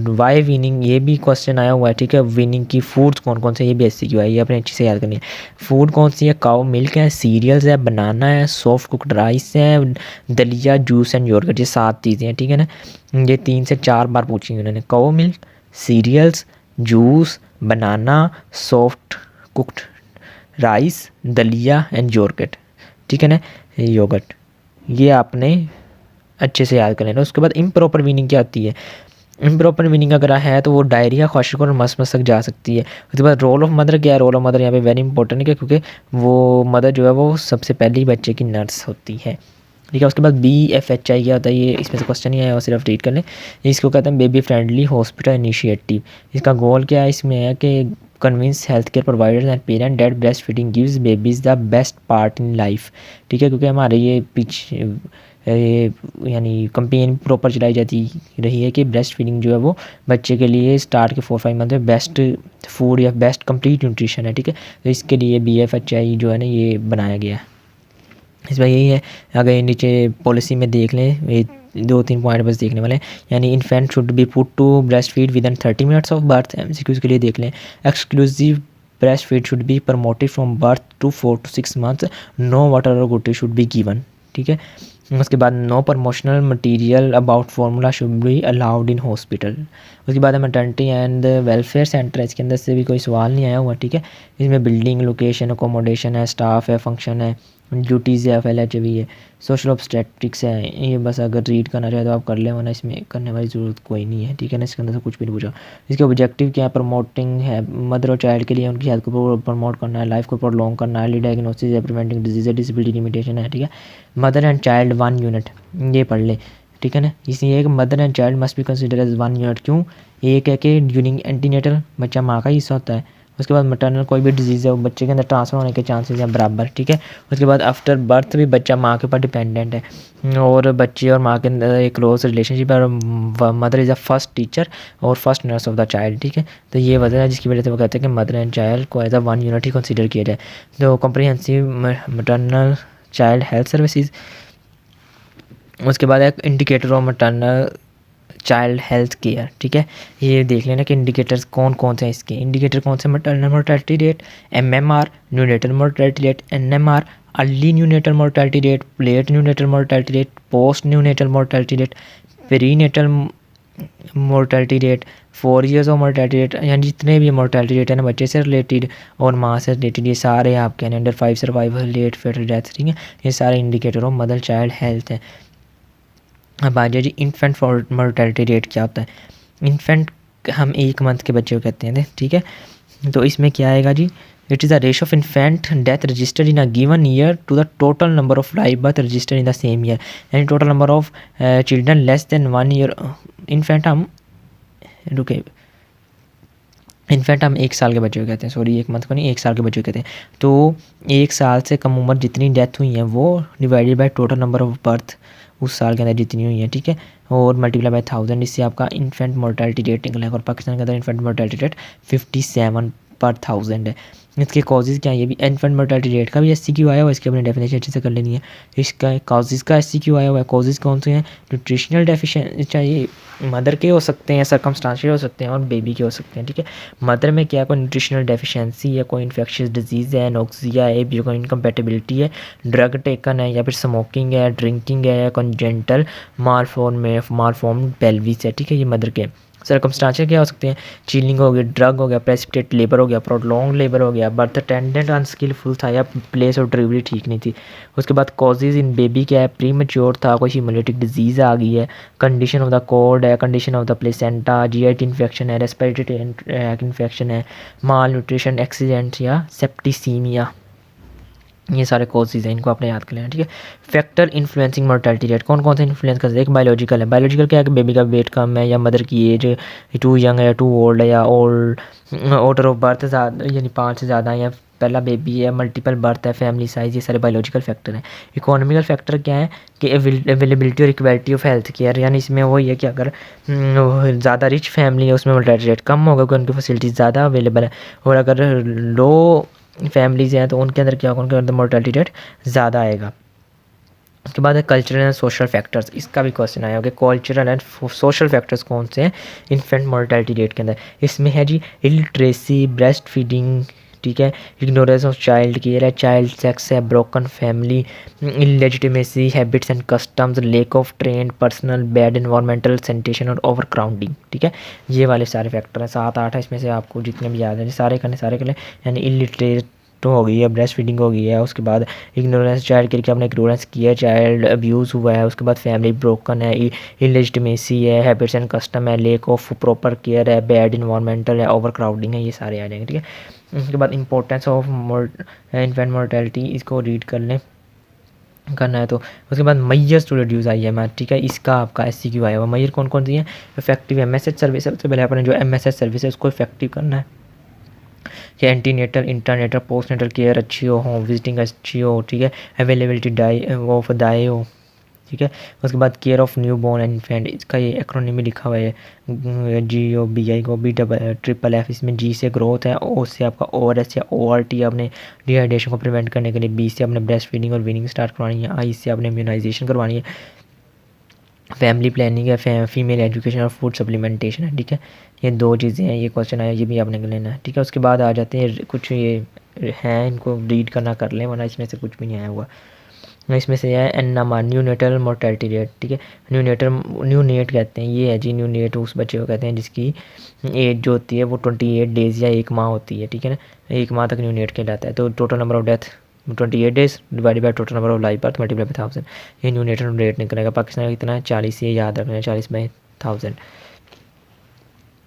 वाई वीनिंग ये भी क्वेश्चन आया हुआ है, ठीक है। वीनिंग की फूड्स कौन कौन से, ये भी एससीक्यू है, ये अपने अच्छे से याद करनी है। फूड कौन सी है, काउ मिल्क है, सीरियल्स है, बनाना है, सॉफ्ट कुकड राइस है, दलिया, जूस एंड योगर्ट, ये 7 चीज़ें हैं, ठीक है ना। ये 3 से 4 बार पूछी है उन्होंने, काउ मिल्क, सीरियल्स, जूस, बनाना, सॉफ्ट कुकड राइस, दलिया एंड योगर्ट, ठीक है ना, योगर्ट, ये आपने अच्छे से याद कर लेना। उसके बाद इम्प्रॉपर मीनिंग क्या होती है, इम्प्रॉपर मीनिंग अगर है तो वो डायरिया, ख्वाशिक और मसमस तक जा सकती है। उसके बाद रोल ऑफ मदर क्या है, रोल ऑफ मदर यहाँ पे वेरी इंपॉर्टेंट है, क्योंकि वो मदर जो है वो सबसे पहली बच्चे की नर्स होती है, ठीक है। उसके बाद BFHI क्या होता है, ये इसमें से क्वेश्चन ही आया और सिर्फ रीड कर लें। इसको कहते हैं बेबी फ्रेंडली हॉस्पिटल इनिशिएटिव। इसका गोल क्या है, इसमें है कि convince health care providers and parent that breast feeding gives babies the best part in life, ठीक है। क्योंकि हमारे ये पीछे ये यानी कंपेन प्रॉपर चलाई जाती रही है कि ब्रेस्ट फीडिंग जो है वो बच्चे के लिए स्टार्ट के 4-5 मंथ में बेस्ट फूड या बेस्ट कंप्लीट न्यूट्रिशन है, ठीक है। तो इसके लिए BFHI जो है ना ये बनाया गया है। इसमें यही है, अगर ये नीचे पॉलिसी में देख लें, ये 2-3 पॉइंट बस देखने वाले हैं। यानी infant should be put to breast feed within 30 minutes of birth, MCQs के लिए देख लें। Exclusive breast feed should be promoted from birth to 4 to 6 months, no water or गुटी शुड बी गिवन, ठीक है। उसके बाद no promotional material about formula should be allowed in hospital. उसके बाद है मैटर्निटी एंड वेलफेयर सेंटर, इसके अंदर से भी कोई सवाल नहीं आया हुआ, ठीक है। इसमें बिल्डिंग, लोकेशन, अकोमोडेशन है, स्टाफ है, फंक्शन है, ड्यूटीज़ है, FLHV है, सोशल ऑब्स्टेट्रिक्स है। ये बस अगर रीड करना चाहे तो आप कर लें, वरना इसमें करने वाली ज़रूरत कोई नहीं है, ठीक है ना। इसके अंदर से कुछ भी नहीं पूछा। इसके ऑब्जेक्टिव क्या है, प्रमोटिंग है मदर और चाइल्ड के लिए उनकी हेल्थ को प्रमोट करना है, लाइफ को प्रोलॉन्ग करना है, अर्ली डायग्नोसिस है, प्रिवेंटिंग डिजीज है, डिसेबिलिटी लिमिटेशन है, ठीक है। मदर एंड चाइल्ड 1 यूनिट, ये पढ़ ले, ठीक है ना। इसलिए एक mother and child must be consider as 1 unit, क्यों, एक है कि ड्यूरिंग एंटीनेटल बच्चा माँ का हिस्सा होता है। उसके बाद मटर्नल कोई भी डिजीज़ है वो बच्चे के अंदर ट्रांसफ़र होने के चांसेस हैं बराबर, ठीक है। उसके बाद आफ्टर बर्थ भी बच्चा माँ के ऊपर डिपेंडेंट है, और बच्चे और माँ के अंदर एक क्लोज रिलेशनशिप है, और mother is a first teacher और first nurse of the child, ठीक है। तो ये वजह है जिसकी वजह से वो कहते हैं कि मदर एंड चाइल्ड को एज अ 1 यूनिट ही कंसिडर किया जाए। तो comprehensive maternal child health services. उसके बाद एक indicator of maternal child health care, ठीक है। ये देख लेना कि इंडिकेटर्स कौन कौन से हैं इसके। इंडिकेटर कौन से, maternal mortality rate, MMR, neonatal mortality rate, NMR, early neonatal mortality rate, late neonatal mortality rate, post neonatal mortality rate, perinatal mortality rate, 4 years of mortality rate. यानी जितने भी मोर्टेलिटी रेट है ना बच्चे से रिलेटेड और माँ से रिलेटेड, ये सारे आपके under 5 survival, late fetal death, ठीक है। ये सारे indicator of mother child health है। अब आ जाए जी इन्फेंट मोर्टेलिटी रेट क्या होता है। इन्फेंट हम 1 मंथ के बच्चे को कहते हैं, ठीक है। तो इसमें क्या आएगा जी, it is the ratio of infant death registered in a given year to the total number of live birth registered in the same year. यानी total number of children less than 1 year. Infant हम 1 साल के बच्चे को कहते हैं, sorry 1 month को नहीं, 1 साल के बच्चे को कहते हैं। तो 1 साल से कम उम्र जितनी डेथ हुई हैं वो divided by total number of birth उस साल के अंदर जितनी हुई है, ठीक है, और मल्टीप्लाई बाय 1000, इससे आपका इन्फेंट मोर्टेलिटी रेट निकलेगा। और पाकिस्तान के अंदर इन्फेंट मोर्टेलिटी रेट 57 पर 1000 है। इसके कॉजेज़ क्या है, ये भी इन्फेंट मोर्टेलिटी रेट का भी SCQ आया हुआ है, इसकी अपनी डेफिनेशन अच्छे से कर लेनी है। इसका कॉजेज़ का SCQ आया हुआ है। कॉजेज़ कौन से हैं, न्यूट्रिशनल डेफिशिएंसी चाहिए, मदर के हो सकते हैं, सर्कमस्टांशियल हो सकते हैं, और बेबी के हो सकते हैं, ठीक है। मदर में क्या, कोई न्यूट्रिशनल डेफिशिएंसी है, कोई इन्फेक्शियस डिजीज़ है, नोक्सिया है, कोई इनकम्पेटिबिलिटी है, ड्रग टेकन है, या फिर स्मोकिंग है, ड्रिंकिंग है, कंजेंटल मालफॉर्म पेल्विस है, ठीक है। ये मदर के सर्कमस्टांशियल क्या हो सकते हैं, चिलिंग हो गया, ड्रग हो गया, प्रेसिपिटेट लेबर हो गया, प्रोलॉन्ग लेबर हो गया, बर्थ अटेंडेंट अनस्किलफुल था, या प्लेस ऑफ डिलीवरी ठीक नहीं थी। उसके बाद कॉजेज़ इन बेबी क्या है, प्री मैच्योर था, कोई हीमोलिटिक डिजीज़ आ गई है, कंडीशन ऑफ द कोड है, condition of the placenta, GI infection है, रेस्पिरेटरी इन्फेक्शन है, माल न्यूट्रिशन, एक्सीडेंट या सेप्टिसीमिया। ये सारे कॉजेज हैं, इनको आपने याद कर लेना, ठीक है। फैक्टर इन्फ्लुएंसिंग मोर्टेलिटी रेट, कौन कौन से इन्फ्लुएंस करते हैं, एक बायोलॉजिकल है। बायोलॉजिकल क्या है कि बेबी का वेट कम है, या मदर की एज टू यंग है, या टू ओल्ड है, या ओल्ड ऑर्डर ऑफ बर्थ ज़्यादा यानी 5 से ज़्यादा है, या पहला बेबी है, मल्टीपल बर्थ है, फैमिली साइज़, ये सारे बायोलॉजिकल फैक्टर हैं। इकोनॉमिकल फैक्टर क्या है कि अवेलेबिलिटी और इक्वालिटी ऑफ हेल्थ केयर, यानी इसमें वही है कि अगर ज़्यादा रिच फैमिली है उसमें मोर्टेलिटी रेट कम होगा क्योंकि उनकी फैसिलिटीज़ ज़्यादा अवेलेबल है, और अगर लो फैमिलीज़ हैं तो उनके अंदर क्या होगा, उनके अंदर मोर्टेलिटी रेट ज़्यादा आएगा। उसके बाद है कल्चरल एंड सोशल फैक्टर्स, इसका भी क्वेश्चन आया होगा कल्चरल एंड सोशल फैक्टर्स कौन से हैं इन्फेंट मोर्टेलिटी रेट के अंदर। इसमें है जी इलिटरेसी, ब्रेस्ट फीडिंग, ठीक है, इग्नोरेंस ऑफ चाइल्ड केयर है, चाइल्ड सेक्स है, broken family, इलेजिटिमेसी, habits and customs, lake of trend personal, bad environmental sanitation और ओवर क्राउडिंग, ठीक है। ये वाले सारे फैक्टर हैं, 7-8 है, इसमें से आपको जितने भी याद हैं सारे कर लें। यानी इलिटरेट तो हो गई है, ब्रेस्ट फीडिंग हो गई है, उसके बाद इग्नोरेंस चाइल्ड केयर की आपने इग्नोरेंस किया है, चाइल्ड अब्यूज़ हुआ है, उसके बाद फैमिली ब्रोकन है, इलेजिटिमेसी है, हैबिट्स एंड कस्टम है, लेक ऑफ प्रॉपर केयर है, बैड इन्वायरमेंटल है, ओवर क्राउडिंग है, ये सारे आ जाएंगे, ठीक है। उसके बाद इंपॉर्टेंस ऑफ इन्फेंट मोर्टेलिटी, इसको रीड कर लें करना है तो। उसके बाद मैयर्स टू रिड्यूस IMR, ठीक है, इसका आपका SCQ आया हुआ। मैयर कौन कौन सी है, इफेक्टिव MSH सर्विस, सबसे पहले अपने जो MSH सर्विस है उसको इफेक्टिव करना है कि एंटीनेटल, इंटरनेटल, पोस्टनेटल केयर अच्छी हो, विजिटिंग अच्छी हो, ठीक है, अवेलेबिलिटी ऑफ दाए हो, ठीक है। उसके बाद care of new born infant, इसका ये एक्रोनिमी लिखा हुआ है GOBI को BFFF, इसमें G से ग्रोथ है, O से आपका ORS या ORT आपने डिहाइड्रेशन को प्रिवेंट करने के लिए, B से आपने ब्रेस्ट फीडिंग और वीनिंग स्टार्ट करवानी है, I से आपने इम्यूनाइजेशन करवानी है, फैमिली प्लानिंग है, फीमेल एजुकेशन और फूड सप्लीमेंटेशन है, ठीक है। ये 2 चीज़ें हैं, ये क्वेश्चन आया, ये भी आपने लेना है, ठीक है। उसके बाद आ जाते हैं कुछ ये हैं, इनको रीड करना कर लें वरना इसमें से कुछ भी नहीं आया हुआ। इसमें से है NMR, neonatal mortality rate, ठीक है। न्यू नेट कहते हैं, ये है जी न्यू नेट, उस बच्चे को कहते हैं जिसकी एज जो होती है वो 28 डेज़ या 1 माह होती है, ठीक है ना, 1 माह तक न्यू नेट कहलाता है। तो total number of death 28 days divided by total number of life birth multiply by 1000, ये न्यू नेटल रेट निकलेगा। पाकिस्तान का कितना है 40, ये याद रखना है 40/1000,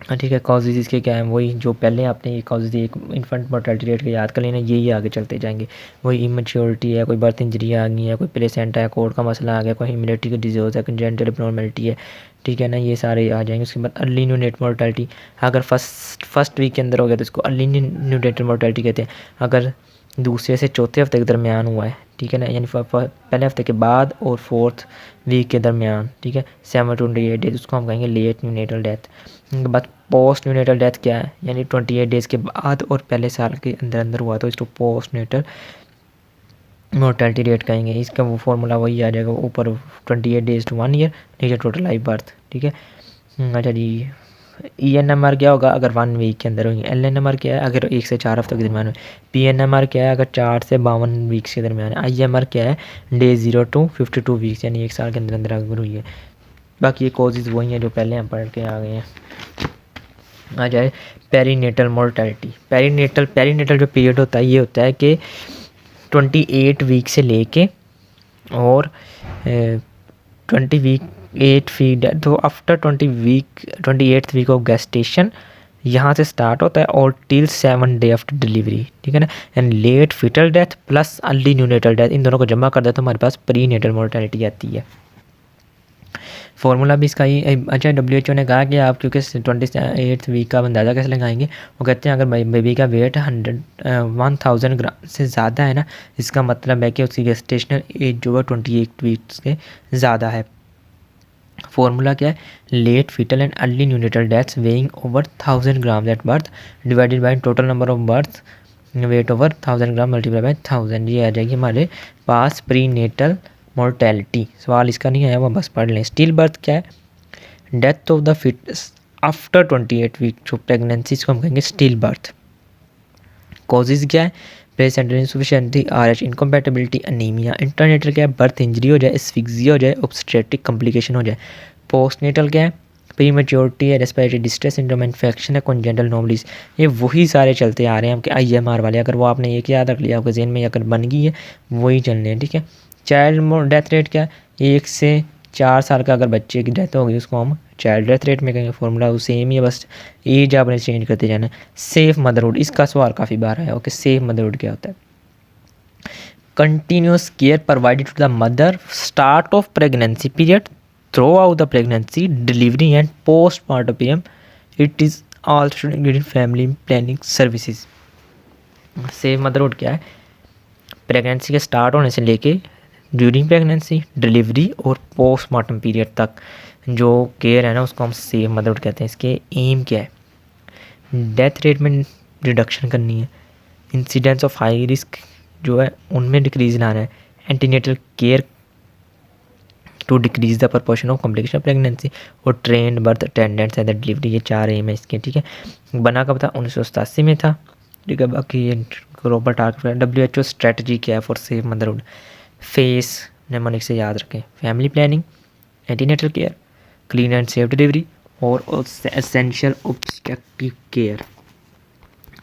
ठीक है। कॉजेज इसके क्या है, वही जो पहले आपने ये कॉजेज एक इन्फेंट मोर्टेलिटी रेट के याद कर लेना, यही आगे चलते जाएंगे। वही इमेच्योरिटी है, कोई बर्थ इंजरी आ गई है, कोई प्लेसेंटा है, कोर्ट का मसला आ गया, कोई ह्यूमिडिटी का डिजीज़ है, कंजेनिटल एब्नॉर्मलिटी है, ठीक है ना, ये सारे आ जाएंगे। उसके बाद अर्ली न्यू नेट मोर्टेलिटी, अगर फर्स्ट वीक के अंदर हो गया तो इसको अर्ली न्यू नेट मोर्टेलिटी कहते हैं। अगर दूसरे से चौथे हफ्ते के दरमियान हुआ है, ठीक है ना, यानी पहले हफ्ते के बाद और 4th वीक के दरमियान, ठीक है, 7 to 28 डेज, उसको हम कहेंगे लेट न्यूनेटल डेथ। उसके बाद पोस्ट न्यूनेटल डेथ क्या है, यानी 28 डेज़ के बाद और पहले साल के अंदर हुआ तो इसको पोस्ट न्यूनेटल मोर्टेलिटी रेट कहेंगे। इसका वो फार्मूला वही आ जाएगा ऊपर, 28 डेज to 1 ईयर, नीचे टोटल लाइफ बर्थ, ठीक है। अच्छा जी, ENMR क्या होगा अगर 1 वीक के अंदर होंगे, LNMR क्या है अगर 1 से 4 हफ्ते के दरमियान है, PNMR क्या है अगर 4 से 52 वीक्स के दरमियान है, IMR क्या है डे 0 to 52 वीक्स, यानी 1 साल के अंदर अगर हुई है। बाकी ये कॉजेज वही हैं जो पहले हम पढ़ के आ गए हैं। आ जाए पेरीनेटल मोर्टेलिटी। पेरीनेटल जो पीरियड होता है ये होता है कि 28 वीक से लेके और 28 वीक, तो after 28th week of gestation यहाँ से स्टार्ट होता है और टिल 7 डे आफ्टर डिलीवरी, ठीक है ना। And late fetal death plus early neonatal death, इन दोनों को जमा कर दे तो हमारे पास प्री नेटल मोर्टेलिटी आती है। फार्मूला भी इसका ही। अच्छा, WHO ने कहा कि आप क्योंकि 28th वीक का अंदाज़ा कैसे लगाएंगे, वो कहते हैं अगर बेबी का वेट 1000 ग्राम से ज़्यादा है ना, इसका मतलब है कि उसकी गेस्टेशनल एज जो है 28 वीक्स के ज़्यादा है। फार्मूला क्या है, late fetal and early neonatal deaths weighing over 1000 gram at birth divided by total number of birth weight over 1000 gram multiply by 1000, ये आ जाएगी हमारे पास प्री नेटल मोर्टेलिटी। सवाल इसका नहीं आया, वो बस पढ़ लें। स्टिल बर्थ क्या है, death of the fetus after 28 week, जो प्रेगनेंसी को हम कहेंगे स्टिल बर्थ। कॉजेज क्या है, placental insufficiency, RH incompatibility, anaemia. Intranatal क्या है, बर्थ इंजरी हो जाए, एस्फिक्सिया हो जाए, ऑब्स्टेट्रिक कॉम्प्लिकेशन हो जाए। पोस्टनेटल क्या है, प्रीमेच्योरिटी है, रेस्पिरेटरी डिस्ट्रेस सिंड्रोम, इन्फेक्शन है, कॉन्जेनिटल एनोमलीज। ये वही सारे चलते आ रहे हैं आपके IMR वाले, अगर वो आपने एक याद रख लिया आपके जहन में अगर बन गई है वही चलने हैं, ठीक है। चाइल्ड डेथ रेट क्या है, 1 से 4 साल का अगर बच्चे की डेथ होगी उसको हम चाइल्ड डेथ रेट में कहेंगे। फॉर्मूला सेम ही है, बस एज आपने चेंज करते जाना है। सेफ मदरहुड, इसका सवाल काफ़ी बार आया, ओके। सेफ मदरहुड क्या होता है, continuous care provided to the mother start of pregnancy period throughout the pregnancy delivery and postpartum, it is also included family planning services. Safe motherhood क्या है, pregnancy के start होने से लेके during pregnancy, delivery और postpartum period तक जो care है ना उसको हम सेफ मदरहुड कहते हैं। इसके एम क्या है, डेथ रेट में रिडक्शन करनी है, इंसिडेंस ऑफ हाई रिस्क जो है उनमें डिक्रीज लाना है, antenatal care to decrease the proportion of complication of pregnancy और train birth attendants and the delivery. ये 4 एम है इसके, ठीक है। बना कब था? 1987 में था, ठीक है। बाकी ये ग्लोबल टारगेट WHO स्ट्रेटजी क्या है for safe motherhood? Face mnemonic से याद रखें, family planning, antenatal care, clean and safe delivery और एसेंशियल ऑब्स्टेट्रिक केयर,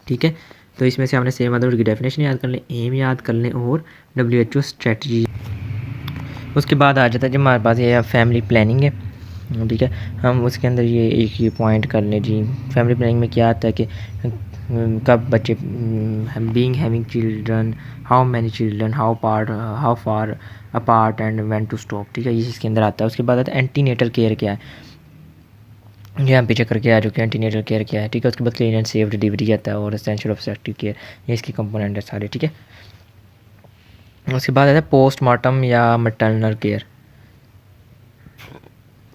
ठीक है। तो इसमें से हमने सेफ मदरहुड की डेफिनेशन याद कर लें, एम याद कर लें और WHO स्ट्रेटजी। उसके बाद आ जाता है जब हमारे पास ये फैमिली प्लानिंग है, ठीक है। हम उसके अंदर ये पॉइंट कर लें जी। फैमिली प्लानिंग में क्या आता है कि कब बच्चे being having children, how many children, how far apart and when to stop, ठीक है। ये इसके अंदर आता है। उसके बाद आता है एंटीनेटल केयर क्या है, ये हम पीछे करके आ चुके हैं। एंटीनेटल केयर क्या है, ठीक है। उसके बाद क्लीन एंड सेफ डिलीवरी आता है और एसेंशियल ऑब्स्टेट्रिक केयर, ये इसके कंपोनेंट है सारे, ठीक है। उसके बाद आता है पोस्टमार्टम या मैटरनल केयर,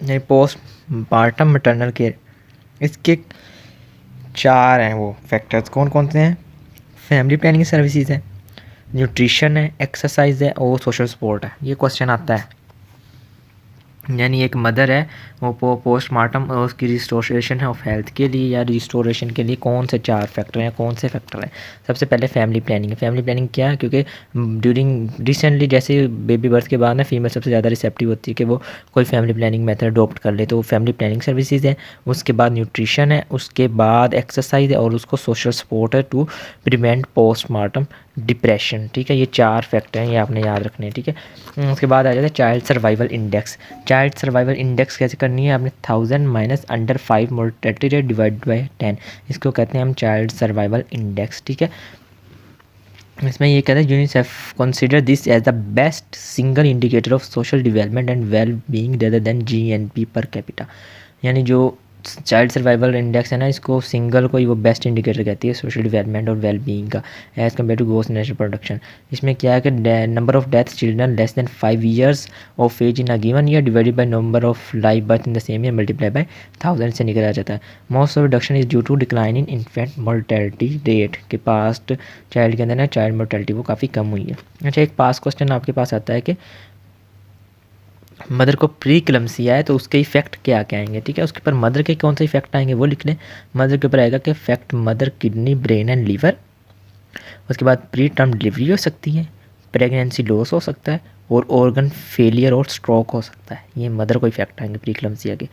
नहीं पोस्टमार्टम मैटरनल केयर। इसके 4 हैं वो फैक्टर्स, कौन कौन से हैं? फैमिली प्लानिंग सर्विसेज है, न्यूट्रिशन है, एक्सरसाइज है और सोशल सपोर्ट है। ये क्वेश्चन आता है, यानी एक मदर है वो पोस्टमार्टम और उसकी रिस्टोरेशन है ऑफ हेल्थ के लिए या रिस्टोरेशन के लिए कौन से 4 फैक्टर हैं, कौन से फैक्टर हैं? सबसे पहले फैमिली प्लानिंग है। फैमिली प्लानिंग क्या है? क्योंकि ड्यूरिंग रिसेंटली जैसे बेबी बर्थ के बाद ना फीमेल सबसे ज़्यादा रिसेप्टिव होती है कि वो कोई फैमिली प्लानिंग मेथड अडोप्ट कर ले, तो फैमिली प्लानिंग सर्विसेज है। उसके बाद न्यूट्रिशन है, उसके बाद एक्सरसाइज है और उसको सोशल सपोर्ट है टू प्रिवेंट पोस्टमार्टम डिप्रेशन, ठीक है। ये 4 फैक्टर हैं, ये आपने याद रखने हैं, ठीक है। उसके बाद आ जाता है child survival index. Child survival index कैसे करनी है आपने? 1000 minus under 5 mortality rate divide by 10, इसको कहते हैं हम चाइल्ड सर्वाइवल इंडेक्स, ठीक है। इसमें ये कहते हैं UNICEF consider this as the best single indicator of social development and well being rather than GNP per capita, यानी जो चाइल्ड सर्वाइवल इंडेक्स है ना, इसको सिंगल को ही वो बेस्ट इंडिकेटर कहती है सोशल डेवलपमेंट और वेल बीइंग का as compare to growth national production. इसमें क्या है कि number of death children less than 5 years of age in a given year divided by number of live birth in the same year multiply by 1000 से निकला जाता है। Most of reduction is due to decline in infant mortality rate, के past child के अंदर ना child mortality वो काफ़ी कम हुई है। अच्छा, एक पास क्वेश्चन आपके पास आता है कि मदर को प्री क्लम्सिया है तो उसके इफेक्ट क्या क्या आएंगे, ठीक है। उसके ऊपर मदर के कौन से इफेक्ट आएंगे वो लिख लें। मदर के ऊपर आएगा कि effect mother kidney brain and liver. उसके बाद प्री टर्म डिलीवरी हो सकती है, प्रेगनेंसी लॉस हो सकता है और ऑर्गन फेलियर और स्ट्रोक हो सकता है। ये मदर को इफेक्ट आएंगे प्री क्लम्सिया के।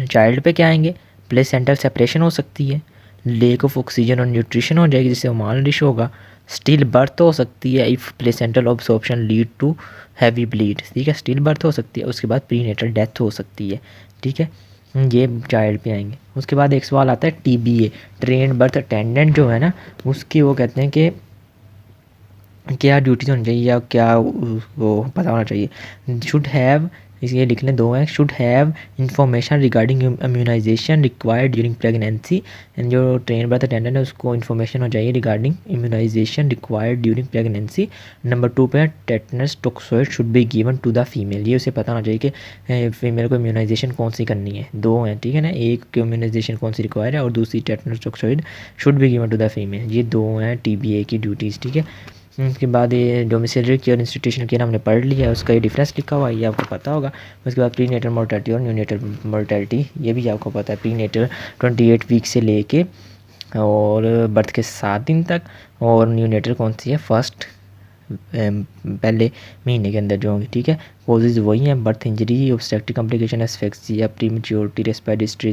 चाइल्ड पे क्या आएंगे? प्लेसेंटल सेपरेशन हो सकती है, लेक ऑफ ऑक्सीजन और न्यूट्रिशन हो जाएगी जिससे माल डिश होगा, स्टिल बर्थ हो सकती है if placental absorption lead to heavy bleed, ठीक है। स्टिल बर्थ हो सकती है। उसके बाद प्रीनेटल डेथ हो सकती है, ठीक है। ये चाइल्ड पे आएंगे। उसके बाद एक सवाल आता है TBA, ट्रेन बर्थ अटेंडेंट जो है ना, उसकी वो कहते हैं कि क्या ड्यूटीज होनी चाहिए या क्या वो पता होना चाहिए। शुड हैव, ये लिख लें, 2 हैं। Should have information regarding immunisation required during pregnancy, and जो ट्रेन बर्थ अटेंडेंट है उसको इन्फॉर्मेशन हो चाहिए regarding immunisation required during pregnancy. Number 2 पे tetanus toxoid should be given to the female, ये उसे पता होना चाहिए कि फीमेल को इम्यूनाइजेशन कौन सी करनी है। 2 हैं, ठीक है ना। एक की इम्यूनाइजेशन कौन सी रिक्वायर है और दूसरी tetanus toxoid should be given to the female. ये 2 हैं TBA की ड्यूटीज़, ठीक है। उसके बाद ये डोमिसाइलरी केयर इंस्टीट्यूशन केयर हमने पढ़ लिया है, उसका ये डिफरेंस लिखा हुआ है, ये आपको पता होगा। उसके बाद प्रीनेटल मोर्टेलिटी और न्यूनेटल मोर्टेलिटी, ये भी आपको पता है। प्रीनेटल 28 वीक से लेके और बर्थ के 7 दिन तक, और न्यूनेटल कौन सी है? फर्स्ट पहले महीने के अंदर जो होंगी, ठीक है। कोजेज वही हैं, birth injury, obstetric complication, asphyxia, prematurity, respiratory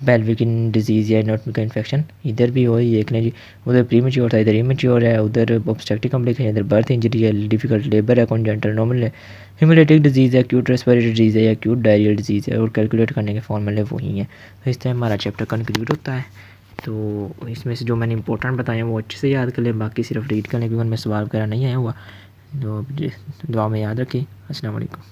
pelvic disease या नोटमिक इन्फेक्शन, इधर भी वही देख लें जी। उधर प्रीमेच्योर था, इधर इमेच्योर है, उधर ऑब्स्टेट्रिक कॉम्प्लिकेशन, इधर बर्थ इंजरी है, डिफिकल्ट लेबर है, कॉन्जेंटल नॉर्मल है, हेमोलिटिक डिजीज़ है, एक्यूट रेस्पिरेटरी डिजीज़ है या एक्यूट डायरियल डिजीज़ है, और कैलकुलेट करने के फॉर्मूले वही हैं। तो इस तरह हमारा चैप्टर कंक्लूड होता है। तो इसमें से जो मैंने इंपॉर्टेंट बताया वो अच्छे से याद कर लें, बाकी सिर्फ रीड कर लें क्योंकि उनमें सवाल वगैरह नहीं आया हुआ। तो दुआ में याद रखें। अस्सलाम वालेकुम।